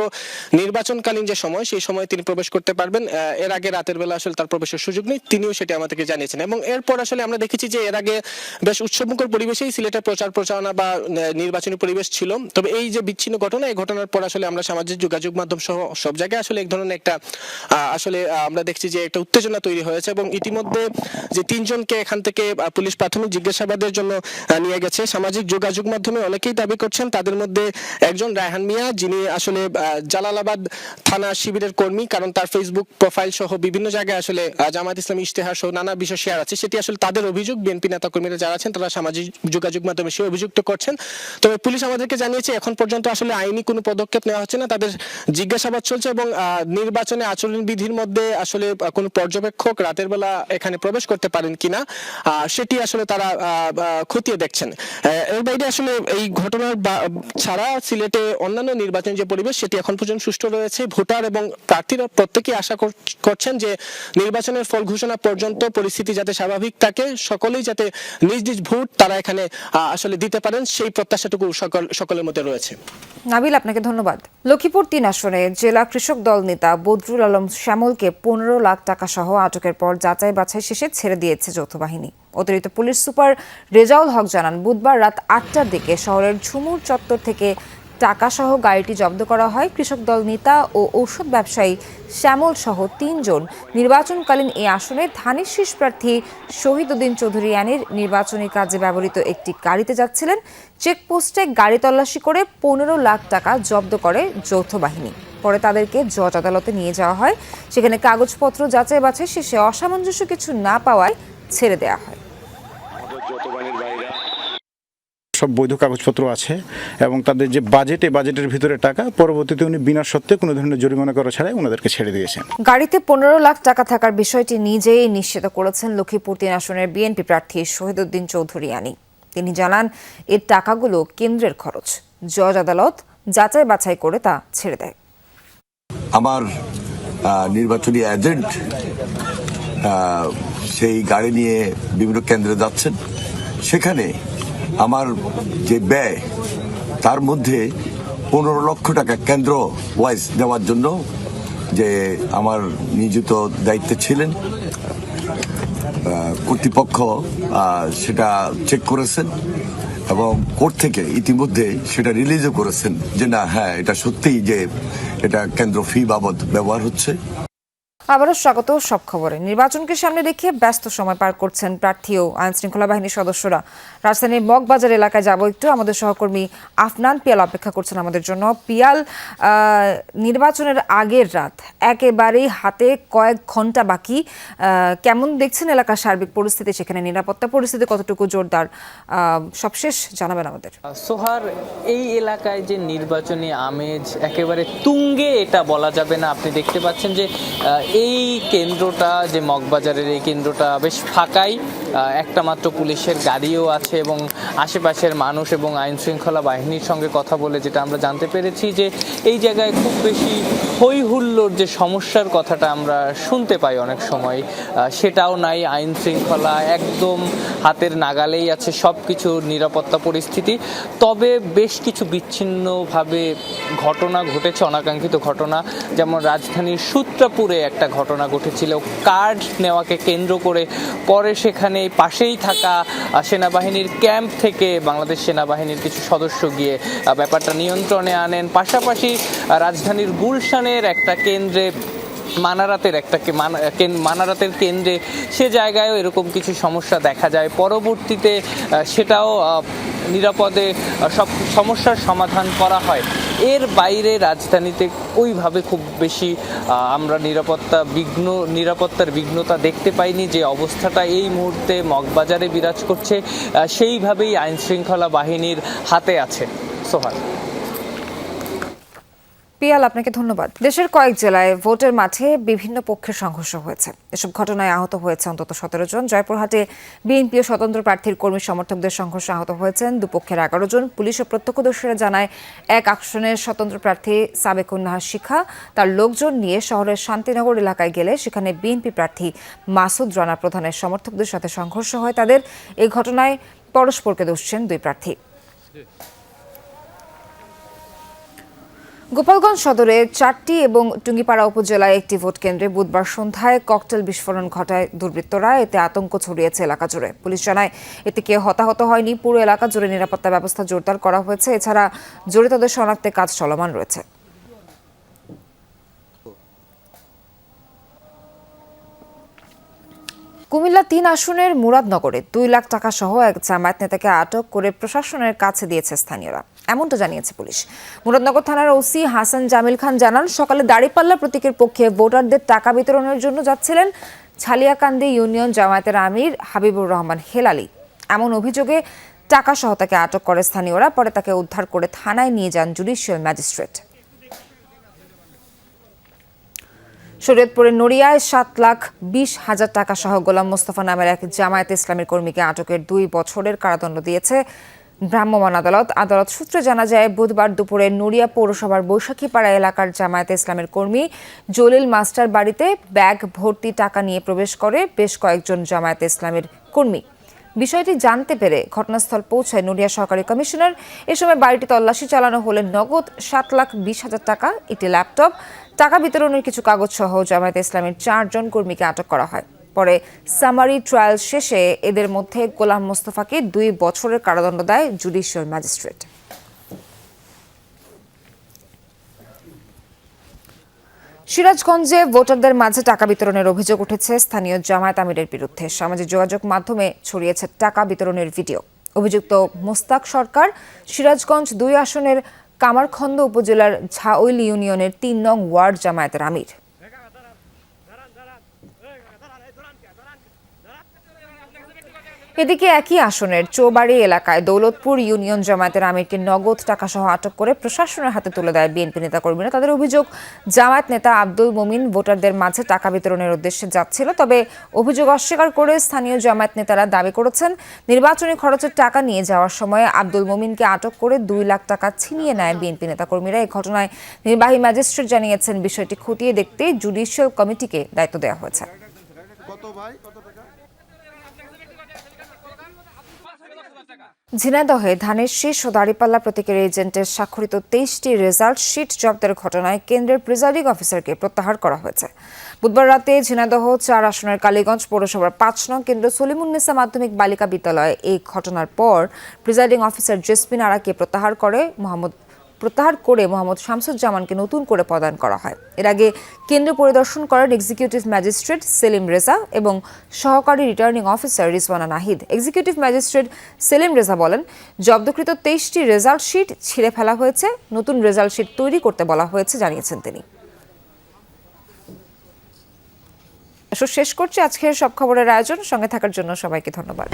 নির্বাচনকালীন যে সময় সেই সময় তিনি প্রবেশ করতে পারবেন, এর আগে রাতের বেলা আসলে তার প্রবেশের সুযোগ নেই, তিনিও সেটি আমাদেরকে জানিয়েছেন। এবং এরপর আসলে আমরা দেখেছি যে এর আগে বেশ উৎসবমুখর পরিবেশেই সিলেটের প্রচার প্রচারণা বা নির্বাচনী পরিবেশ ছিল। তবে এই যে বিচ্ছিন্ন ঘটনা, এই ঘটনার পর আসলে আমরা সামাজিক যোগাযোগ মাধ্যম সহ সব জায়গায় আসলে এক ধরনের একটা আসলে আমরা দেখছি যে একটা উত্তেজনা তৈরি হয়েছে এবং ইতিমধ্যে যে 3 জনকে এখান থেকে পুলিশ প্রাথমিক জিজ্ঞাসাবাদের জন্য নিয়ে গেছে। সামাজিক যোগাযোগ মাধ্যমে অনেকেই দাবি করছেন, তাদের মধ্যে একজন রায়হান মিয়া, যিনি আসলে জালালাবাদ থানা শিবিরের কর্মী, কারণ তার ফেসবুক প্রোফাইল সহ বিভিন্ন জায়গায় আসলে জামায়াত ইসলামী ইশতেহার সহ নানা বিষয় শেয়ার আছে। সেটি আসলে তাদের অভিযোগ, বিএনপি নেতাকর্মীরা যারা আছেন তারা সামাজিক যোগাযোগ মাধ্যমে সে অভিযুক্ত করছেন। তবে পুলিশ আমাদেরকে জানিয়েছে এখন পর্যন্ত আসলে আইনি কোনো পদক্ষেপ নেওয়া হচ্ছে না, তাদের জিজ্ঞাসাবাদ চলছে এবং নির্বাচনে আচরণ বিধির মধ্যে আসলে কোনো পর্যবেক্ষক রাতের বেলা এখানে প্রবেশ করতে পারেন কিনা সেটি আসলে তারা খতিয়ে দেখছেন। এর বাইরে আসলে এই ঘটনার ছাড়া সিলেটে অন্যান্য নির্বাচন যে পরিবেশ সেটি এখন পর্যন্ত সুষ্ঠু রয়েছে। ভোটার এবং প্রার্থীরা প্রত্যেকেই আশা করছেন যে নির্বাচনের ফল ঘোষণা পর্যন্ত পরিস্থিতি যাতে স্বাভাবিক থাকে, সকলেই যাতে নিজ নিজ ভোট তারা এখানে আসলে দিতে পারেন সেই প্রত্যাশাটুকু সকলের মধ্যে রয়েছে। নাবিল, আপনাকে ধন্যবাদ। লক্ষ্মীপুর 3 আসনে জেলা কৃষক দল নেতা বদরুল আলম শ্যামলকে 15 লাখ টাকা সহ আটকের পর যাচাই বাছাই শেষে ছেড়ে দিয়েছে যৌথ বাহিনী। অতিরিক্ত পুলিশ সুপার রেজাউল হক জানান, বুধবার রাত 8টার দিকে শহরের ঝুমুর চত্বর থেকে টাকা সহ গাড়িটি জব্দ করা হয়। কৃষক দল নেতা ও ঔষধ ব্যবসায়ী শ্যামল সহ 3 জন নির্বাচনকালীন এই আসনে ধানের শীষ প্রার্থী শহীদ উদ্দিন চৌধুরী আনীর নির্বাচনী কাজে ব্যবহৃত একটি গাড়িতে যাচ্ছিলেন। চেকপোস্টে গাড়ি তল্লাশি করে 15 লাখ টাকা জব্দ করে যৌথ বাহিনী। পরে তাদেরকে জজ আদালতে নিয়ে যাওয়া হয়। সেখানে কাগজপত্র যাচাই বাছাই শেষে অসামঞ্জস্য কিছু না পাওয়ায় ছেড়ে দেওয়া হয়। সব বৈধ কাগজপত্র আছে এবং তাদের যে বাজেটের ভিতরে টাকা পরবর্তীতে উনি বিনা সত্ত্বে কোনো ধরনের জরিমানা করা ছাড়াই ওনাদেরকে ছেড়ে দিয়েছেন। গাড়িতে 15 লাখ টাকা থাকার বিষয়টি নিজেই নিশ্চিত করেছেন লক্ষ্মীপুর 3 আসনের বিএনপি প্রার্থী শহীদউদ্দিন চৌধুরী আনি। তিনি জানান এর টাকাগুলো কেন্দ্রের খরচ, জজ আদালত যাচাই বাছাই করে তা ছেড়ে দেয়। আমার নির্বাচনী এজেন্ট সেই গাড়ি নিয়ে বিভিন্ন কেন্দ্রে যাচ্ছেন, সেখানে আমার যে ব্যয় তার মধ্যে 15 লক্ষ টাকা কেন্দ্র ওয়াইজ দেওয়ার জন্য যে আমার নিয়োজিত দায়িত্বে ছিলেন কর্তৃপক্ষ সেটা চেক করেছেন এবং কোর্ট থেকে ইতিমধ্যে সেটা রিলিজও করেছেন যে না, হ্যাঁ, এটা সত্যিই যে এটা কেন্দ্র ফি বাবদ ব্যবহার হচ্ছে। আবারও স্বাগত সব খবরে। নির্বাচনকে সামনে রেখে ব্যস্ত সময় পার করছেন প্রার্থী ও আইন শৃঙ্খলা বাহিনীর সদস্যরা। রাজধানীর মগবাজার এলাকায় যাব একটু, আমাদের সহকর্মী আফনান পিয়াল অপেক্ষা করছেন আমাদের জন্য। পিয়াল, নির্বাচনের আগের রাত, একেবারেই হাতে কয়েক ঘন্টা বাকি, কেমন দেখছেন এলাকার সার্বিক পরিস্থিতি, সেখানে নিরাপত্তা পরিস্থিতি কতটুকু জোরদার, সবশেষ জানাবেন আমাদের। সোহার, এই এলাকায় যে নির্বাচনী আমেজ একেবারে তুঙ্গে এটা বলা যাবে না। আপনি দেখতে পাচ্ছেন যে এই কেন্দ্রটা, যে মগবাজারের এই কেন্দ্রটা বেশ ফাঁকাই, একটা মাত্র পুলিশের গাড়িও আছে এবং আশেপাশের মানুষ এবং আইন শৃঙ্খলা বাহিনীর সঙ্গে কথা বলে যেটা আমরা জানতে পেরেছি যে এই জায়গায় খুব বেশি হই হুল্লোড় যে সমস্যার কথাটা আমরা শুনতে পাই অনেক সময়, সেটাও নাই। আইন শৃঙ্খলা একদম হাতের নাগালেই আছে সব কিছু, নিরাপত্তা পরিস্থিতি। তবে বেশ কিছু বিচ্ছিন্নভাবে ঘটনা ঘটেছে, অনাকাঙ্ক্ষিত ঘটনা, যেমন রাজধানীর সূত্রাপুরে একটা ঘটনা ঘটেছিল কার্ড নেওয়াকে কেন্দ্র করে। পরে সেখানে পাশেই থাকা সেনাবাহিনীর ক্যাম্প থেকে বাংলাদেশ সেনাবাহিনীর কিছু সদস্য গিয়ে ব্যাপারটা নিয়ন্ত্রণে আনেন। পাশাপাশি রাজধানীর গুলশানের একটা কেন্দ্রে, মানারাতের কেন্দ্রে, সে জায়গায়ও এরকম কিছু সমস্যা দেখা যায়। পরবর্তীতে সেটাও নিরাপদে সব সমস্যার সমাধান করা হয়। এর বাইরে রাজধানীতে ওইভাবে খুব বেশি আমরা নিরাপত্তার বিঘ্নতা দেখতে পাইনি। যে অবস্থাটা এই মুহূর্তে মগবাজারে বিরাজ করছে সেইভাবেই আইন শৃঙ্খলা বাহিনীর হাতে আছে। সোহান। পিয়াল, আপনাকে ধন্যবাদ। দেশের কয়েক জেলায় ভোটের মাঠে বিভিন্ন পক্ষের সংঘর্ষ হয়েছে। এসব ঘটনায় আহত হয়েছে অন্তত 17 জন। জয়পুরহাটে বিএনপি ও স্বতন্ত্র প্রার্থীর কর্মী সমর্থকদের সংঘর্ষে আহত হয়েছেন দুপক্ষের 11 জন। পুলিশ ও প্রত্যক্ষদর্শীরা জানায়, এক আসনের স্বতন্ত্র প্রার্থী সাবেকুন্নাহার শিখা তার লোকজন নিয়ে শহরের শান্তিনগর এলাকায় গেলে সেখানে বিএনপি প্রার্থী মাসুদ রানা প্রধানের সমর্থকদের সাথে সংঘর্ষ হয় তাদের। এই ঘটনায় পরস্পরকে দোষছেন দুই প্রার্থী। গোপালগঞ্জ সদরে 4টি এবং টুঙ্গিপাড়া উপজেলায় একটি ভোট কেন্দ্রে বুধবার সন্ধ্যায় ককটেল বিস্ফোরণ ঘটায় দুর্বৃত্তরা। এতে আতঙ্ক ছড়িয়েছে এলাকা জুড়ে। পুলিশ জানায় এতে কেউ হতাহত হয়নি। পুরো এলাকা জুড়ে নিরাপত্তা ব্যবস্থা জোরদার করা হয়েছে। এছাড়া জড়িতদের শনাক্তে কাজ চলমান রয়েছে। কুমিল্লা 3 আসনের মুরাদনগরে 2 লাখ টাকা সহ এক জামায়াত নেতাকে আটক করে প্রশাসনের কাছে দিয়েছে স্থানীয়রা, এমনটা জানিয়েছে পুলিশ। মুরাদনগর থানার ওসি হাসান জামিল খান জানান, সকালে দাড়িপাল্লা প্রতীকের পক্ষে ভোটারদের টাকা বিতরণের জন্য যাচ্ছিলেন ছালিয়াকান্দি ইউনিয়ন জামায়াতের আমির হাবিবুর রহমান হেলালি। এমন অভিযোগে টাকা সহ তাকে আটক করে স্থানীয়রা। পরে তাকে উদ্ধার করে থানায় নিয়ে যান জুডিশিয়াল ম্যাজিস্ট্রেট। শরীয়তপুরের নড়িয়ায় 7,20,000 টাকা সহ গোলাম মোস্তফা নামের এক জামায়াতে ইসলামীর কর্মীকে আটকের 2 বছরের কারাদণ্ড দিয়েছে ভ্রাম্যমাণ আদালত। আদালত সূত্রে জানা যায়, বুধবার দুপুরে নড়িয়া পৌরসভার বৈশাখীপাড়া এলাকার জামায়াতে ইসলামের কর্মী জলিল মাস্টার বাড়িতে ব্যাগ ভর্তি টাকা নিয়ে প্রবেশ করে বেশ কয়েকজন জামায়াতে ইসলামের কর্মী। বিষয়টি জানতে পেরে ঘটনাস্থল পৌঁছায় নড়িয়া সহকারী কমিশনার। এ সময় বাড়িটি তল্লাশি চালানো হলে নগদ 7,20,000 টাকা, একটি ল্যাপটপ, টাকা বিতরণের কিছু কাগজ সহ জামায়াতে ইসলামের 4 জন কর্মীকে আটক করা হয়। পরে সামারি ট্রায়াল শেষে এদের মধ্যে গোলাম মোস্তফাকে 2 বছরের কারাদণ্ড দেয় জুডিশিয়াল ম্যাজিস্ট্রেট। সিরাজগঞ্জে ভোটারদের মাঝে টাকা বিতরণের অভিযোগ উঠেছে স্থানীয় জামায়াত আমিরের বিরুদ্ধে। সামাজিক যোগাযোগ মাধ্যমে ছড়িয়েছে টাকা বিতরণের ভিডিও। অভিযুক্ত মোস্তাক সরকার সিরাজগঞ্জ 2 আসনের কামারখন্দ উপজেলার ঝাউইল ইউনিয়নের 3 নং ওয়ার্ড জামায়াতের আমির। এদিকে একই আসনের চৌবাড়ি এলাকায় দৌলতপুর ইউনিয়ন জামায়াতের আমিরকে নগদ টাকা সহ আটক করে প্রশাসনের হাতে তুলে দেয় বিএনপি নেতাকর্মীরা। তাদের অভিযোগ, জামায়াত নেতা আব্দুল মোমিন ভোটারদের মাঝে টাকা বিতরণের উদ্দেশ্যে যাচ্ছিল। তবে অভিযোগ অস্বীকার করে স্থানীয় জামায়াত নেতারা দাবি করেছেন, নির্বাচনী খরচের টাকা নিয়ে যাওয়ার সময় আব্দুল মোমিনকে আটক করে 2 লাখ টাকা ছিনিয়ে নেয় বিএনপি নেতাকর্মীরা। এই ঘটনায় নির্বাহী ম্যাজিস্ট্রেট জানিয়েছেন, বিষয়টি খতিয়ে দেখতে জুডিশিয়াল কমিটিকে দায়িত্ব দেওয়া হয়েছে। ঝিনাইদহে ধানের শীষ ও দাঁড়িপাল্লা প্রতীকের এজেন্টের স্বাক্ষরিত 23টি রেজাল্ট শিট জব্দের ঘটনায় কেন্দ্রের প্রিজাইডিং অফিসারকে প্রত্যাহার করা হয়েছে। বুধবার রাতে ঝিনাইদহ 4 আসনের কালীগঞ্জ পৌরসভার 5 নং কেন্দ্র সলিমুন্নেসা মাধ্যমিক বালিকা বিদ্যালয়ে এই ঘটনার পর প্রিজাইডিং অফিসার জেসমিন আরাকে প্রত্যাহার করে মোহাম্মদ শামসুজ্জামানকে নতুন করে প্রদান করা হয়। এর আগে কেন্দ্র পরিদর্শন করেন এক্সিকিউটিভ ম্যাজিস্ট্রেট সেলিম রেজা এবং সহকারী returning officer Rizwana Nahid. Executive magistrate Selim Reza বলেন, জব্দকৃত 23টি রেজাল্ট শিট ছিঁড়ে ফেলা হয়েছে, নতুন রেজাল্ট শিট তৈরি করতে বলা হয়েছে জানিয়েছেন তিনি। শেষ করছি আজকের সব খবরের আয়োজন। সঙ্গে থাকার জন্য সবাইকে ধন্যবাদ।